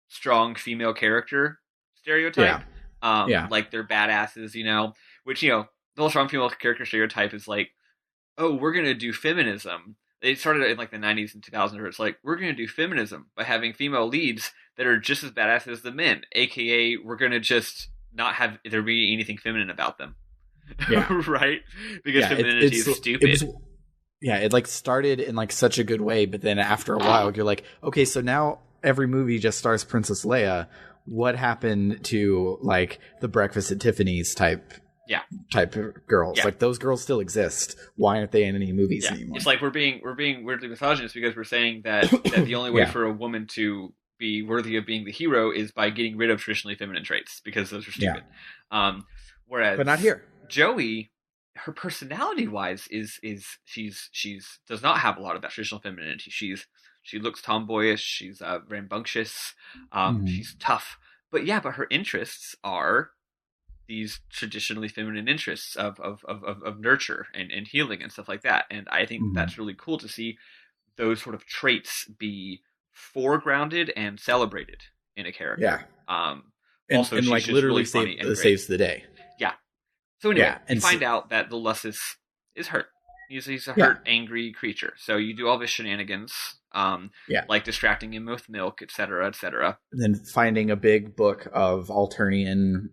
strong female character stereotype. Like they're badasses, which, the whole strong female character stereotype is like, oh, we're going to do feminism. It started in like the 90s and 2000s where it's like, we're going to do feminism by having female leads that are just as badass as the men. AKA, we're going to just not have there be anything feminine about them. Yeah. Right? Because femininity is stupid. It like started in like such a good way, but then after a while you're like, okay, so now every movie just stars Princess Leia. What happened to like the Breakfast at Tiffany's type of girls? Like those girls still exist. Why aren't they in any movies anymore? It's like we're being weirdly misogynist because we're saying that the only way for a woman to be worthy of being the hero is by getting rid of traditionally feminine traits because those are stupid. Whereas, but not here. Joey, her personality wise is she's does not have a lot of that traditional femininity. She looks tomboyish. She's rambunctious. She's tough. But her interests are these traditionally feminine interests of nurture and healing and stuff like that. And I think that's really cool to see those sort of traits be foregrounded and celebrated in a character. Yeah. Also, And she's like just literally really funny and great. saves the day. Yeah. So anyway, Yeah, you and find out that the Lussus is hurt. He's a Yeah. hurt, angry creature. So you do all this shenanigans, Yeah. like distracting him with milk, etc., etc. And then finding a big book of Alternian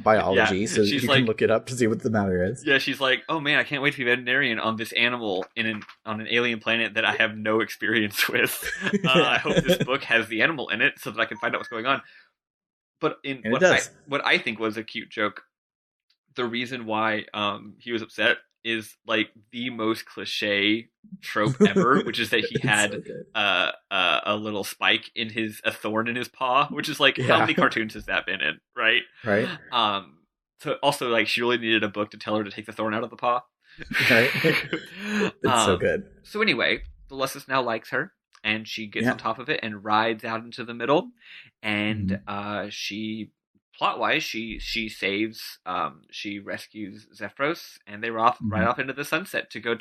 biology, Yeah, so that she's you like- can look it up to see what the matter is. Yeah, she's like, oh man, I can't wait to be a veterinarian on this animal on an alien planet that I have no experience with. I hope this book has the animal in it so that I can find out what's going on. But And it does. what I think was a cute joke, the reason why he was upset is like the most cliche trope ever, which is that he It's had so good. a little spike in a thorn in his paw, which is like, how Yeah. many cartoons has that been in, right? Right? So also, like, she really needed a book to tell her to take the thorn out of the paw. Right? It's so good. So anyway, the Lussus now likes her, and she gets Yeah. on top of it and rides out into the middle, and Mm-hmm. she, plot-wise, she saves, she rescues Zephyros, and they ride Mhm. off into the sunset to go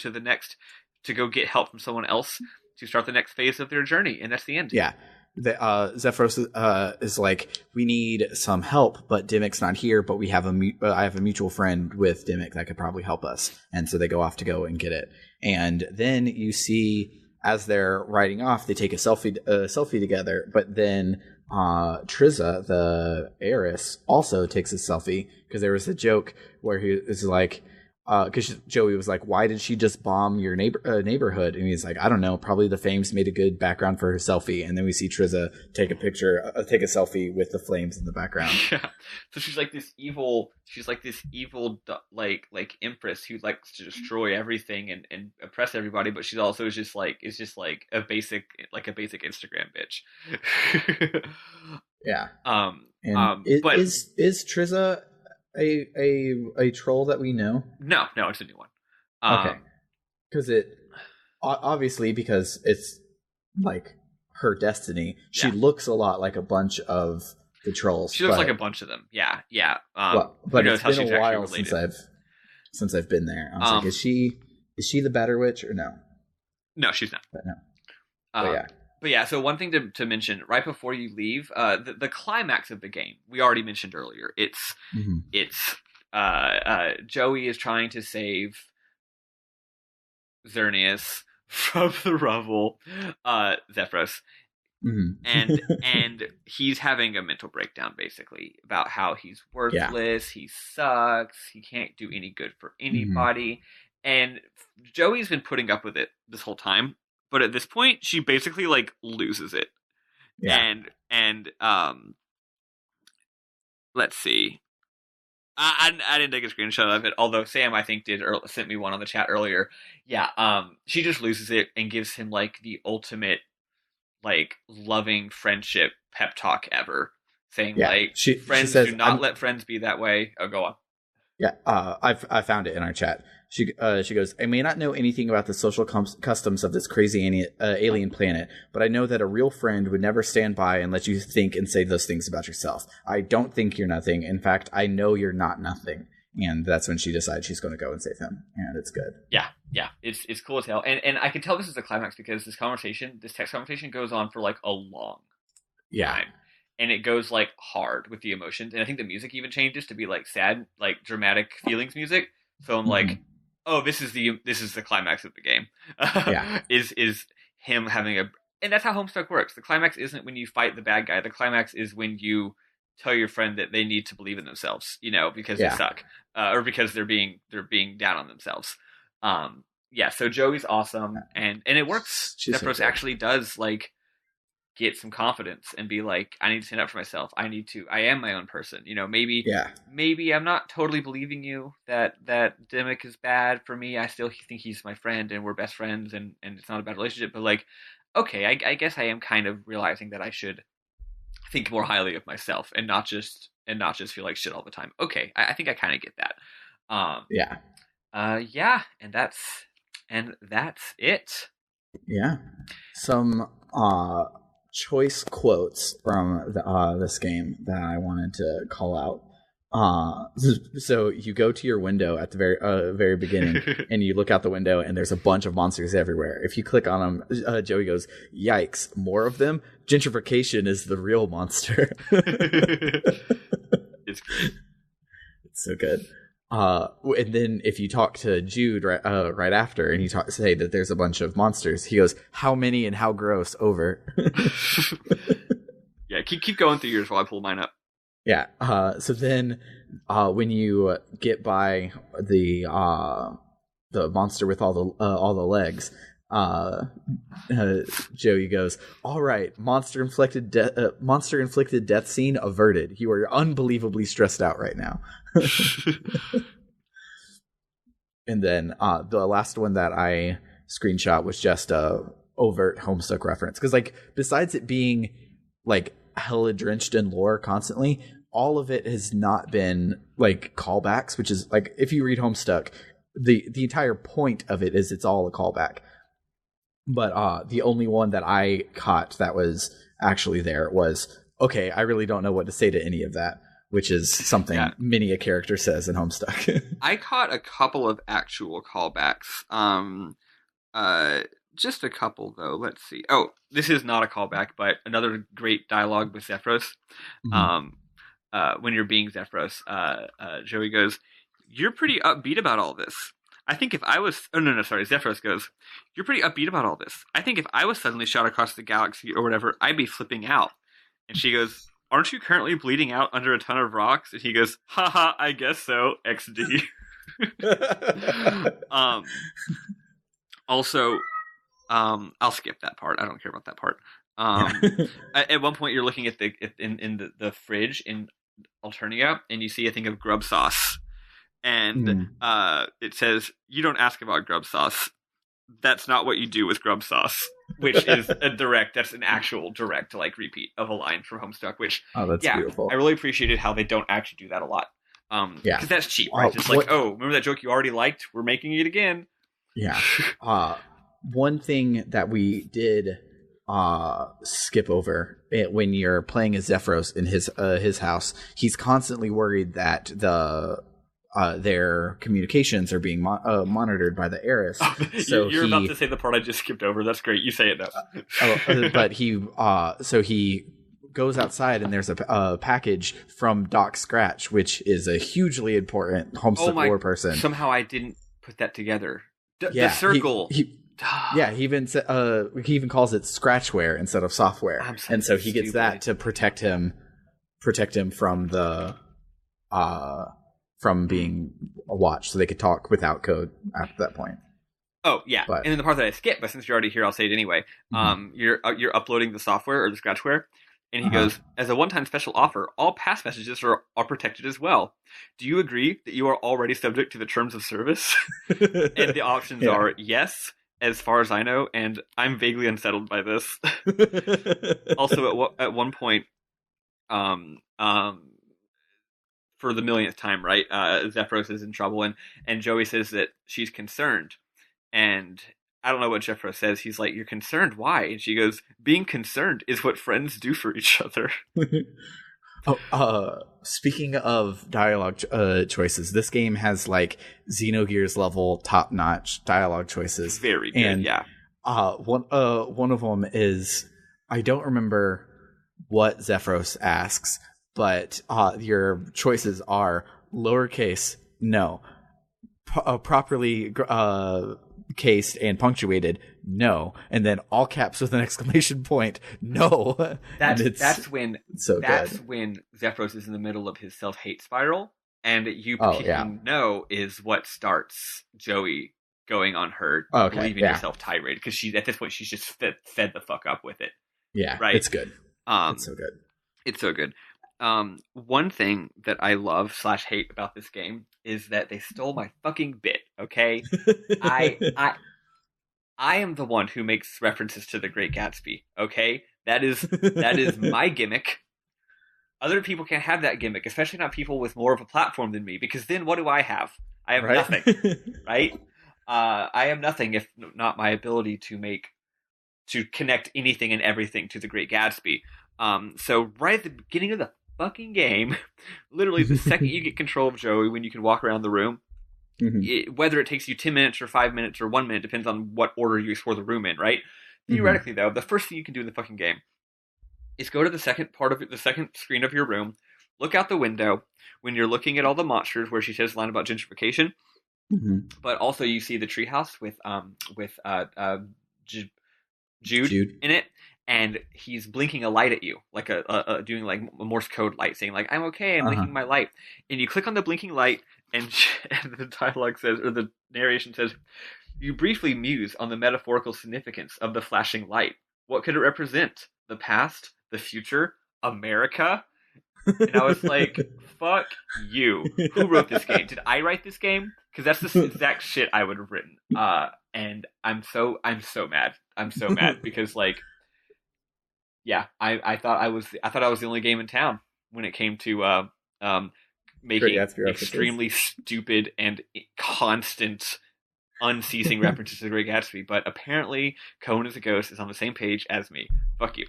get help from someone else to start the next phase of their journey, and that's the end. Yeah. Zephyros is like, we need some help, but Dimmick's not here, but we have I have a mutual friend with Dimmick that could probably help us. And so they go off to go and get it. And then you see, as they're riding off, they take a selfie together, but then Triza, the heiress, also takes a selfie, because there was a joke where he is like, because Joey was like, why did she just bomb your neighborhood? And he's like, I don't know, probably the flames made a good background for her selfie. And then we see Triza take a selfie with the flames in the background. Yeah. So she's like this evil like empress who likes to destroy everything and oppress everybody, but she's also just like a basic Instagram bitch. Yeah. But is Triza a troll that we know? no, it's a new one. Okay. Because obviously, because it's like her destiny, she looks a lot like a bunch of the trolls. She looks like a bunch of them. Yeah. But it's been a while since I've been there. I was like, is she the Batter Witch or no? No, she's not. But no. But yeah. But yeah, so one thing to mention right before you leave, the climax of the game we already mentioned earlier. It's Joey is trying to save Xerneas from the rubble, Zephyros, and he's having a mental breakdown basically about how he's worthless, he sucks, he can't do any good for anybody, and Joey's been putting up with it this whole time. But at this point, she basically like loses it. Yeah. And let's see. I didn't take a screenshot of it, although Sam I think sent me one on the chat earlier. Yeah. She just loses it and gives him like the ultimate like loving friendship pep talk ever, saying like friends says, do not let friends be that way. Oh, go on. Yeah, I found it in our chat. She goes, I may not know anything about the social customs of this crazy alien planet, but I know that a real friend would never stand by and let you think and say those things about yourself. I don't think you're nothing. In fact, I know you're not nothing. And that's when she decides she's going to go and save him. And it's good. Yeah. It's cool as hell. And I can tell this is a climax because this text conversation goes on for like a long time. And it goes like hard with the emotions. And I think the music even changes to be like sad, like dramatic feelings music. So I'm like, oh, this is the climax of the game. Is him having and that's how Homestuck works. The climax isn't when you fight the bad guy. The climax is when you tell your friend that they need to believe in themselves, because they suck, or because they're being down on themselves. So Joey's awesome, and it works. Zephyros actually does like get some confidence and be like, I need to stand up for myself. I am my own person. Maybe I'm not totally believing you that Dimmick is bad for me. I still think he's my friend and we're best friends and it's not a bad relationship, but like, okay, I guess I am kind of realizing that I should think more highly of myself and not just feel like shit all the time. Okay. I think I kind of get that. And that's it. Yeah. Some, choice quotes from this game that I wanted to call out. So you go to your window at the very beginning, and you look out the window, and there's a bunch of monsters everywhere. If you click on them, Joey goes, "Yikes! More of them! Gentrification is the real monster." It's great. It's so good. And then if you talk to Jude right after, and you say that there's a bunch of monsters, he goes, "How many and how gross?" Over. Yeah, keep going through yours while I pull mine up. Yeah. So then, when you get by the monster with all the legs, Joey goes, "All right, monster inflicted death scene averted. You are unbelievably stressed out right now." And then the last one that I screenshot was just a overt Homestuck reference, because like besides it being like hella drenched in lore constantly, all of it has not been like callbacks, which is like if you read Homestuck, the entire point of it is it's all a callback. But the only one that I caught that was actually there was, okay, I really don't know what to say to any of that, which is something many a character says in Homestuck. I caught a couple of actual callbacks. Just a couple, though. Let's see. Oh, this is not a callback, but another great dialogue with Zephyros. Mm-hmm. When you're being Zephyros, Joey goes, "You're pretty upbeat about all this. I think if I was..." Oh, no, sorry. Zephyros goes, "You're pretty upbeat about all this. I think if I was suddenly shot across the galaxy or whatever, I'd be flipping out." And she goes, "Aren't you currently bleeding out under a ton of rocks?" And he goes, "Haha, I guess so, XD." Also, I'll skip that part. I don't care about that part. At one point, you're looking at in the fridge in Alternia, and you see a thing of grub sauce, and it says, "You don't ask about grub sauce. That's not what you do with grub sauce," which is that's an actual direct like repeat of a line from Homestuck. Which that's beautiful. I really appreciated how they don't actually do that a lot. Because that's cheap, right? Just like, remember that joke you already liked? We're making it again. Yeah. One thing that we did skip over when you're playing as Zephyros in his house, he's constantly worried that their communications are being monitored by the heiress. So you're about to say the part I just skipped over. That's great. You say it now. But he goes outside, and there's a package from Doc Scratch, which is a hugely important Homestuck lore person. Somehow I didn't put that together. The circle. He even calls it Scratchware instead of software, and so he gets that to protect him from the from being watched, so they could talk without code after that point. Oh yeah, and then the part that I skipped, but since you're already here, I'll say it anyway. Mm-hmm. You're uploading the software or the Scratchware, and he goes, "As a one-time special offer, all past messages are protected as well. Do you agree that you are already subject to the terms of service?" And the options are yes, as far as I know, and I'm vaguely unsettled by this. Also, at one point, for the millionth time, right? Zephyros is in trouble, and Joey says that she's concerned, and I don't know what Zephyros says. He's like, "You're concerned? Why?" And she goes, "Being concerned is what friends do for each other." Speaking of dialogue choices, this game has like Xenogears level top-notch dialogue choices. Very good, and, yeah. One of them is, I don't remember what Zephyros asks, but your choices are lowercase, no. Properly cased and punctuated, no. And then all caps with an exclamation point, no. That's when Zephyros is in the middle of his self-hate spiral, and you picking no is what starts Joey going on her believing herself tirade, because she at this point she's just fed the fuck up with it. Yeah, right. It's good. It's so good. It's so good. One thing that I love / hate about this game is that they stole my fucking bit. Okay, I am the one who makes references to The Great Gatsby. Okay, that is my gimmick. Other people can't have that gimmick, especially not people with more of a platform than me. Because then what do I have? I have nothing. Right? I am nothing if not my ability to connect anything and everything to The Great Gatsby. So right at the beginning of the fucking game, literally the second you get control of Joey, when you can walk around the room, whether it takes you 10 minutes or 5 minutes or 1 minute, depends on what order you explore the room in, right? Theoretically, though, the first thing you can do in the fucking game is go to the second part of it, the second screen of your room, look out the window when you're looking at all the monsters, where she says a line about gentrification, but also you see the treehouse with Jude in it, and he's blinking a light at you, like doing like a Morse code light, saying like, "I'm okay, I'm blinking my light." And you click on the blinking light, and the dialogue says, or the narration says, "You briefly muse on the metaphorical significance of the flashing light. What could it represent? The past, the future, America?" And I was like, "Fuck you! Who wrote this game? Did I write this game? Because that's the exact shit I would have written." And I'm so mad. I'm so mad because, like, yeah, I thought I was the only game in town when it came to making extremely stupid and constant, unceasing references to the Great Gatsby. But apparently, Cohen is a Ghost is on the same page as me. Fuck you.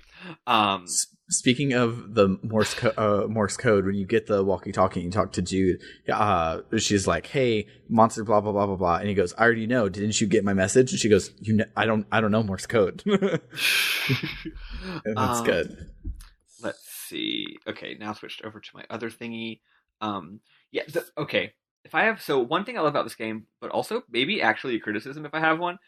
Speaking of the Morse code, when you get the walkie-talkie and you talk to Jude, she's like, "Hey, monster, blah blah blah blah blah," and he goes, "I already know. Didn't you get my message?" And she goes, I don't know Morse code." And that's good. Let's see. Okay, now switched over to my other thingy. Okay. If I have one thing I love about this game, but also maybe actually a criticism if I have one.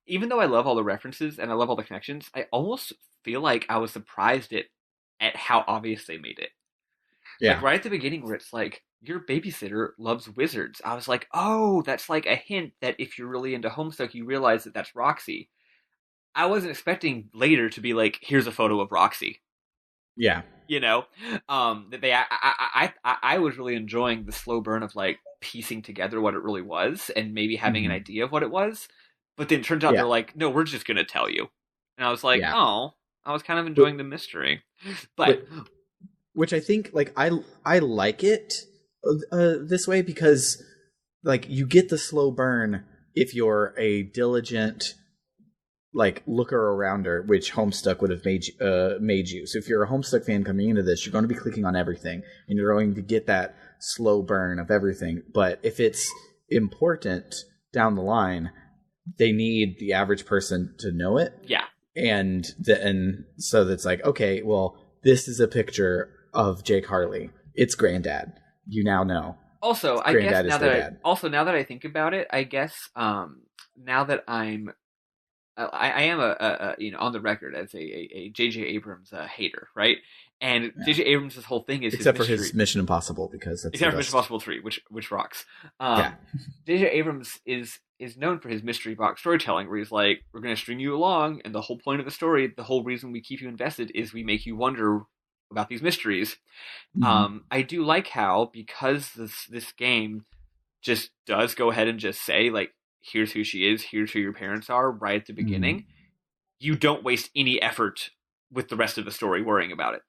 Even though I love all the references and I love all the connections, I almost feel like I was surprised at how obvious they made it. Yeah. Like right at the beginning where it's like, your babysitter loves wizards. I was like, oh, that's like a hint that if you're really into Homestuck, you realize that that's Roxy. I wasn't expecting later to be like, here's a photo of Roxy. Yeah. You know, I was really enjoying the slow burn of like piecing together what it really was and maybe having an idea of what it was. But then it turns out they're like, no, we're just going to tell you. And I was like, oh, I was kind of enjoying the mystery. But which I think, like, I like it this way because, like, you get the slow burn if you're a diligent, like, looker arounder, which Homestuck would have made you. So if you're a Homestuck fan coming into this, you're going to be clicking on everything, and you're going to get that slow burn of everything. But if it's important down the line, they need the average person to know it. Yeah. And so that's like, okay, well, this is a picture of Jake Harley. It's Granddad. You now know. Also, I guess now that I think about it, I guess now that I am a on the record as a J.J. Abrams hater, right? And J.J. Abrams' whole thing is except for his Mission Impossible, because that's except for Mission Impossible 3, which rocks. J.J. Abrams is known for his mystery box storytelling, where he's like, we're going to string you along, and the whole point of the story, the whole reason we keep you invested, is we make you wonder about these mysteries. I do like how, because this game just does go ahead and just say, like, here's who she is, here's who your parents are, right at the beginning, you don't waste any effort with the rest of the story worrying about it.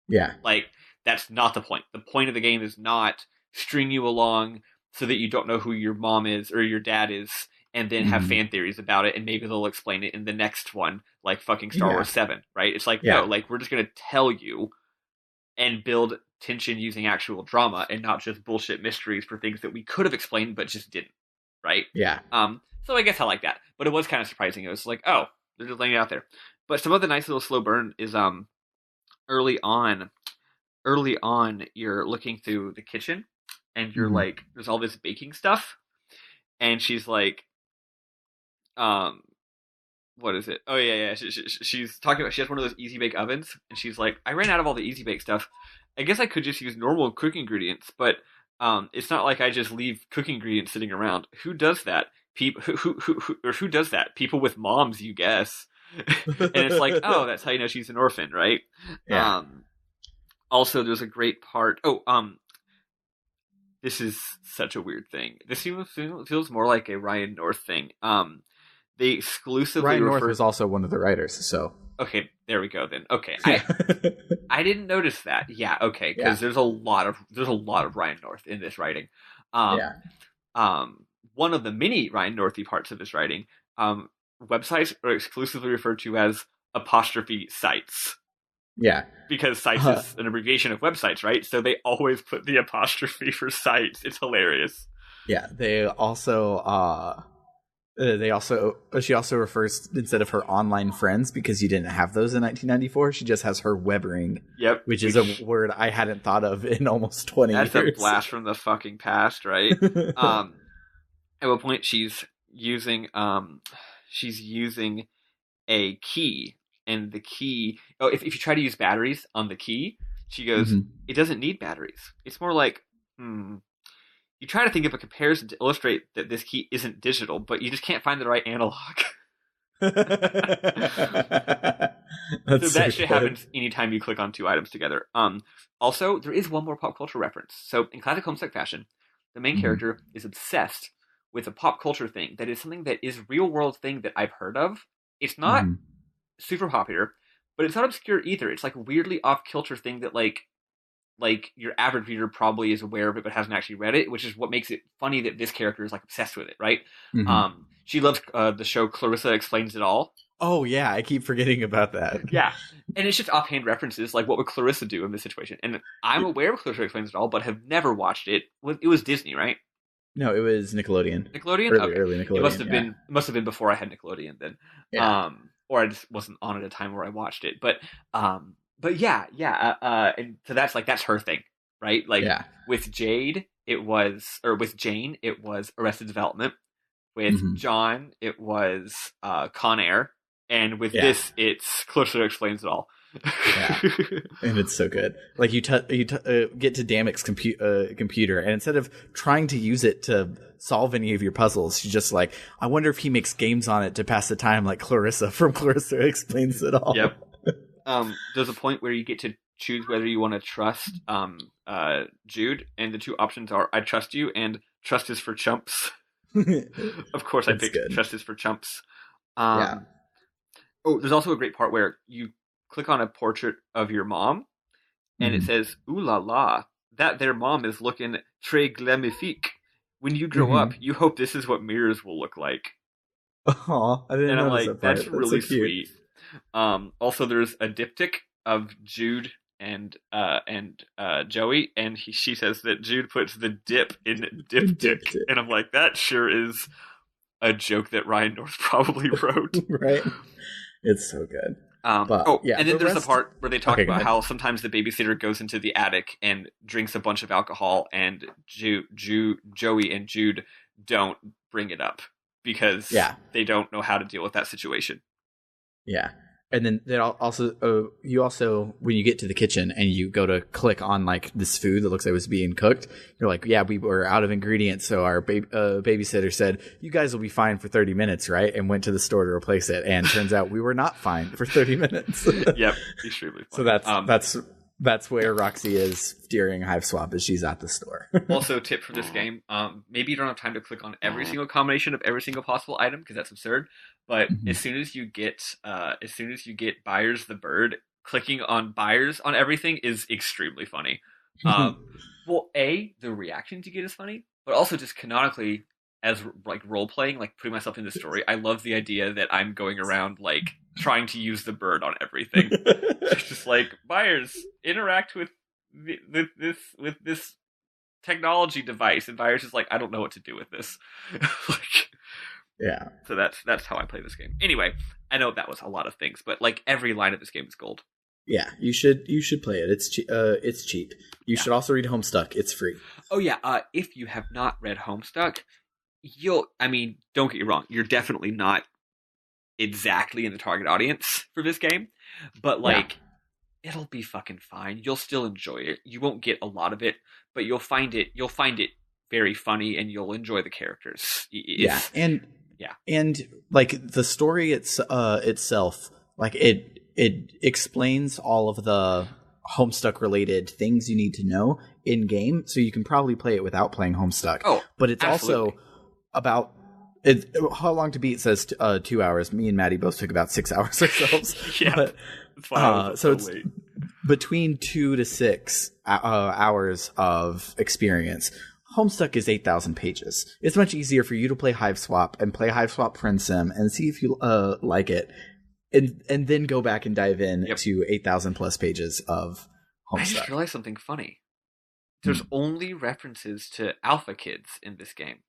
Yeah. Like, that's not the point. The point of the game is not string you along so that you don't know who your mom is or your dad is, and then have fan theories about it, and maybe they'll explain it in the next one, like fucking Star Wars 7, right? It's like, no, like, we're just going to tell you and build tension using actual drama and not just bullshit mysteries for things that we could have explained but just didn't, right? Yeah. So I guess I like that. But it was kind of surprising. It was like, oh, they're just laying it out there. But some of the nice little slow burn is early on you're looking through the kitchen and you're like, there's all this baking stuff, and she's like, what is it? Oh yeah. She's talking about, she has one of those easy bake ovens, and she's like, I ran out of all the easy bake stuff. I guess I could just use normal cooking ingredients, but it's not like I just leave cooking ingredients sitting around. Who does that? Who does that? People with moms, you guess. And it's like, oh, that's how you know she's an orphan, right? Yeah. Also, there's a great part. This is such a weird thing. This feels more like a Ryan North thing. They exclusively Ryan North was also one of the writers, so okay, there we go then. Okay, I didn't notice that. Yeah, okay, because there's a lot of Ryan North in this writing. One of the many Ryan Northy parts of his writing, websites are exclusively referred to as apostrophe sites. Yeah. Because sites is an abbreviation of websites, right? So they always put the apostrophe for sites. It's hilarious. Yeah. She also refers, instead of her online friends, because you didn't have those in 1994, she just has her webbering. Yep. Which is a word I hadn't thought of in almost 20 years. That's a blast from the fucking past, right? At one point she's using a key, and the key, if you try to use batteries on the key, she goes, it doesn't need batteries. It's more like, you try to think of a comparison to illustrate that this key isn't digital, but you just can't find the right analog. So that shit happens anytime you click on two items together. Also, there is one more pop culture reference. So in classic Homestuck fashion, the main character is obsessed with a pop culture thing that is something that is real world thing that I've heard of. It's not super popular, but it's not obscure either. It's like a weirdly off kilter thing that like your average reader probably is aware of it but hasn't actually read it, which is what makes it funny that this character is like obsessed with it, right? She loves the show Clarissa Explains It All. Oh yeah, I keep forgetting about that. Yeah, and it's just offhand references, like what would Clarissa do in this situation? And I'm aware of Clarissa Explains It All, but have never watched it. It was Disney, right? No, it was Nickelodeon. Early Nickelodeon. It must have been before I had Nickelodeon then. Yeah. Or I just wasn't on at a time where I watched it. But yeah. And so that's her thing, right? Like with Jane, it was Arrested Development. With John, it was Con Air. And with this, it's Clarissa Explains It All. Yeah, and it's so good. Like you get to Damek's computer, and instead of trying to use it to solve any of your puzzles, you're just like, I wonder if he makes games on it to pass the time, like Clarissa from Clarissa Explains It All. Yep. There's a point where you get to choose whether you want to trust Jude, and the two options are I trust you and trust is for chumps. Of course, I picked trust is for chumps. Oh, there's also a great part where you click on a portrait of your mom, and it says, ooh la la, that their mom is looking très glamnifique. When you grow up, you hope this is what mirrors will look like. Oh, I didn't notice that part. That's really so sweet. Also, there's a diptych of Jude and Joey, and she says that Jude puts the dip in diptych, and I'm like, that sure is a joke that Ryan North probably wrote. Right? It's so good. And then there's the part where they talk about how sometimes the babysitter goes into the attic and drinks a bunch of alcohol, and Joey and Jude don't bring it up because they don't know how to deal with that situation. Yeah. And then you also, when you get to the kitchen and you go to click on like this food that looks like it was being cooked, you're like, yeah, we were out of ingredients. So our babysitter said, you guys will be fine for 30 minutes, right? And went to the store to replace it. And turns out we were not fine for 30 minutes. Yep. Extremely fine. So that's where Roxy is during Hiveswap, is she's at the store. Also, tip for this game, maybe you don't have time to click on every single combination of every single possible item because that's absurd. But as soon as you get Byers the bird, clicking on Byers on everything is extremely funny. Well, the reactions you get is funny, but also just canonically as like role playing, like putting myself in the story. I love the idea that I'm going around like trying to use the bird on everything. It's just like, Byers, interact with this technology device, and Byers is like, I don't know what to do with this. Yeah. So that's how I play this game. Anyway, I know that was a lot of things, but like every line of this game is gold. Yeah, you should play it. It's cheap. You should also read Homestuck. It's free. Oh yeah, if you have not read Homestuck, don't get me wrong, you're definitely not exactly in the target audience for this game, but it'll be fucking fine. You'll still enjoy it. You won't get a lot of it, but you'll find it very funny, and you'll enjoy the characters. And like the story itself, like it explains all of the Homestuck related things you need to know in game, so you can probably play it without playing Homestuck. Oh, but it's absolutely. Also about how long to beat says 2 hours. Me and Maddie both took about 6 hours ourselves. Yeah, but, that's why so it's late. Between 2 to 6 hours of experience. Homestuck is 8,000 pages. It's much easier for you to play Hiveswap and play Hiveswap Friend Sim and see if you like it and then go back and dive in Yep. to 8,000 plus pages of I just Homestuck. realized something funny. There's only references to alpha kids in this game.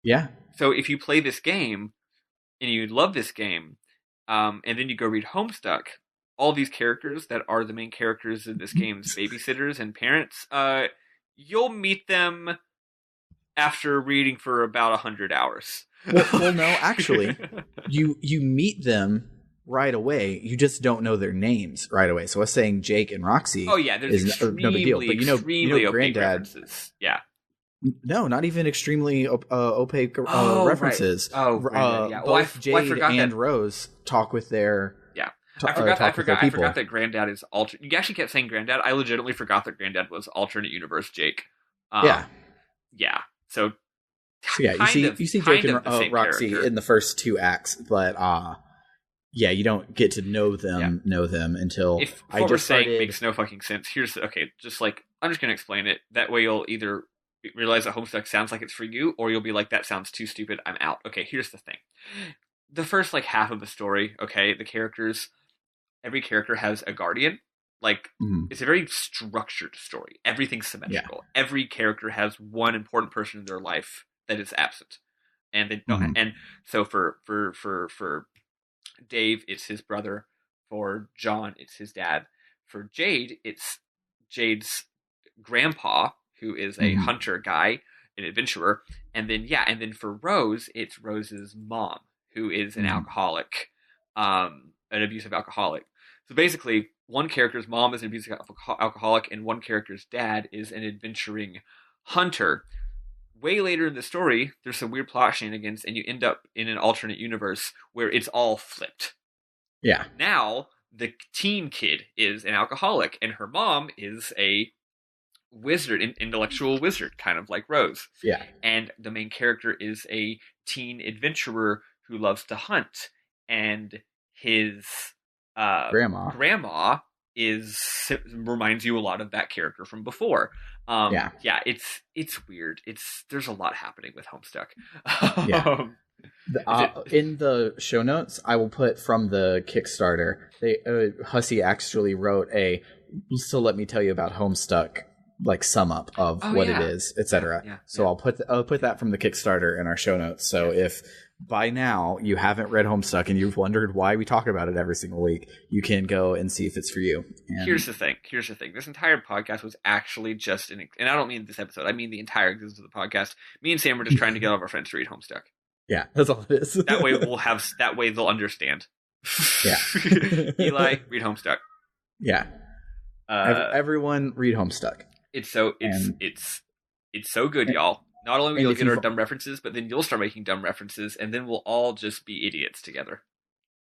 Yeah. So if you play this game and you love this game, and then you go read Homestuck, all these characters that are the main characters in this game's babysitters and parents, you'll meet them after reading for about 100 hours. Well, no, actually, you meet them right away. You just don't know their names right away. So us saying Jake and Roxy. Oh yeah, there's no big deal. But extremely opaque Granddad. references. Yeah. No, not even extremely opaque references. Right. Oh, yeah. Well, both Jade and Rose talk with their. Yeah, I forgot that Granddad is alternate. You actually kept saying Granddad. I legitimately forgot that Granddad was alternate universe Jake. Yeah. So yeah, you see Jake and Roxy character in the first 2 acts, but yeah, you don't get to know them until if what we're saying makes no fucking sense. Just like I'm just gonna explain it. That way you'll either realize that Homestuck sounds like it's for you, or you'll be like, that sounds too stupid, I'm out. Okay, here's the thing. The first half of the story, okay, every character has a guardian. It's a very structured story. Everything's symmetrical. Yeah. Every character has one important person in their life that is absent. And they don't and so for Dave, it's his brother. For John, it's his dad. For Jade, it's Jade's grandpa, who is a hunter guy, an adventurer. And then for Rose, it's Rose's mom, who is an alcoholic, an abusive alcoholic. So basically, one character's mom is an abusive alcoholic, and one character's dad is an adventuring hunter. Way later in the story, there's some weird plot shenanigans, and you end up in an alternate universe where it's all flipped. Yeah. Now, the teen kid is an alcoholic, and her mom is a wizard, an intellectual wizard, kind of like Rose. Yeah. And the main character is a teen adventurer who loves to hunt, and his grandma reminds you a lot of that character from before. It's weird. There's a lot happening with Homestuck. In the show notes, I will put from the Kickstarter. Hussey actually wrote so let me tell you about Homestuck, sum up of it is, etc. So I'll put that from the Kickstarter in our show notes. So if by now you haven't read Homestuck and you've wondered why we talk about it every single week, you can go and see if it's for you. And here's the thing. This entire podcast was actually just and I don't mean this episode, I mean the entire existence of the podcast. Me and Sam were just trying to get all of our friends to read Homestuck. Yeah, that's all it is. That way they'll understand. Yeah. Eli, read Homestuck. Yeah. Everyone read Homestuck. It's so good, y'all. Not only will you get our dumb references, but then you'll start making dumb references, and then we'll all just be idiots together.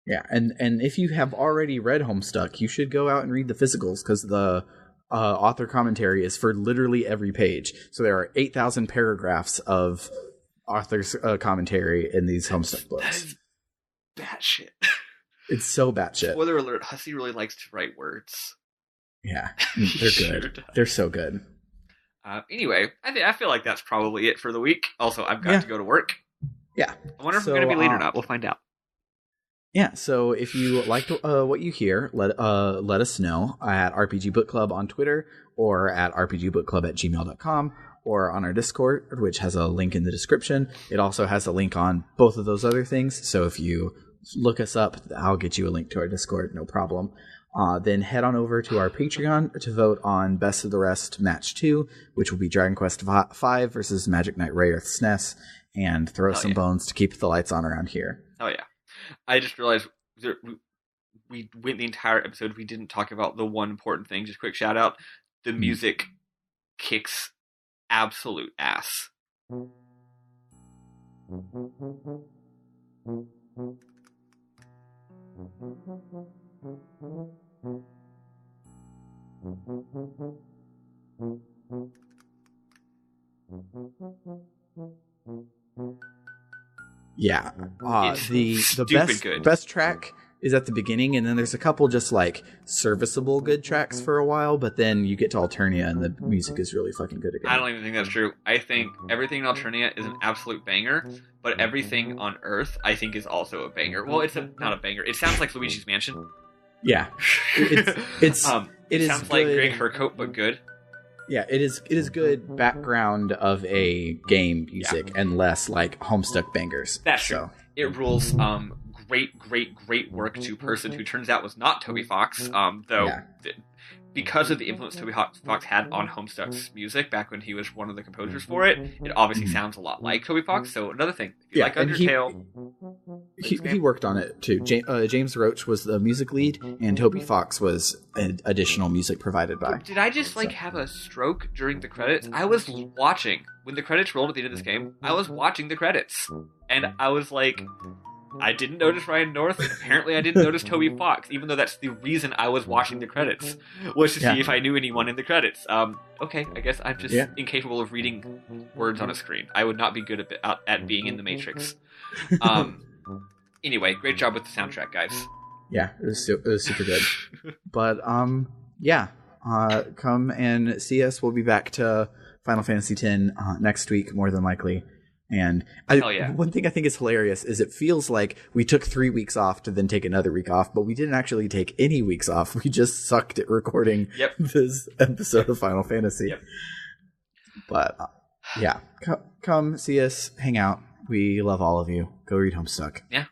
Yeah, and if you have already read Homestuck, you should go out and read the physicals, because the author commentary is for literally every page. So there are 8,000 paragraphs of author's commentary in these Homestuck books. That is batshit. It's so batshit. Spoiler alert, Hussey really likes to write words. Yeah, they're good. They're so good. Anyway, I feel like that's probably it for the week. Also, I've got to go to work. Yeah. I wonder if we're going to be late or not. We'll find out. Yeah, so if you liked what you hear, let us know at RPG Book Club on Twitter, or at rpgbookclub@gmail.com, or on our Discord, which has a link in the description. It also has a link on both of those other things, so if you look us up, I'll get you a link to our Discord, no problem. Then head on over to our Patreon to vote on Best of the Rest Match 2, which will be Dragon Quest V versus Magic Knight Rayearth SNES, and throw some bones to keep the lights on around here. Oh yeah. I just realized we went the entire episode, we didn't talk about the one important thing. Just quick shout out. The music kicks absolute ass. Yeah, the best track is at the beginning, and then there's a couple just like serviceable good tracks for a while, but then you get to Alternia and the music is really fucking good again. I don't even think that's true. I think everything in Alternia is an absolute banger, but everything on Earth I think is also a banger. Well, not a banger. It sounds like Luigi's Mansion. Yeah, it sounds like Greg Hercote, but good. Yeah, it is good background of a game music and less like Homestuck bangers. That's true. It rules. Great work to person who turns out was not Toby Fox, because of the influence Toby Fox had on Homestuck's music back when he was one of the composers for it. It obviously sounds a lot like Toby Fox. So another thing, if you like Undertale, he worked on it too. James Roach was the music lead, and Toby Fox was an additional music provided by. Did I just have a stroke during the credits? I was watching when the credits rolled at the end of this game. I was watching the credits, and I was like, I didn't notice Ryan North. Apparently, I didn't notice Toby Fox, even though that's the reason I was watching the credits, was to see if I knew anyone in the credits. Okay, I guess I'm just incapable of reading words on a screen. I would not be good at being in the Matrix. Anyway, great job with the soundtrack, guys. Yeah, it was super good. But come and see us. We'll be back to Final Fantasy X next week, more than likely. And one thing I think is hilarious is it feels like we took 3 weeks off to then take another week off, but we didn't actually take any weeks off. We just sucked at recording this episode of Final Fantasy. Yep. But come see us, hang out. We love all of you. Go read Homestuck. Yeah.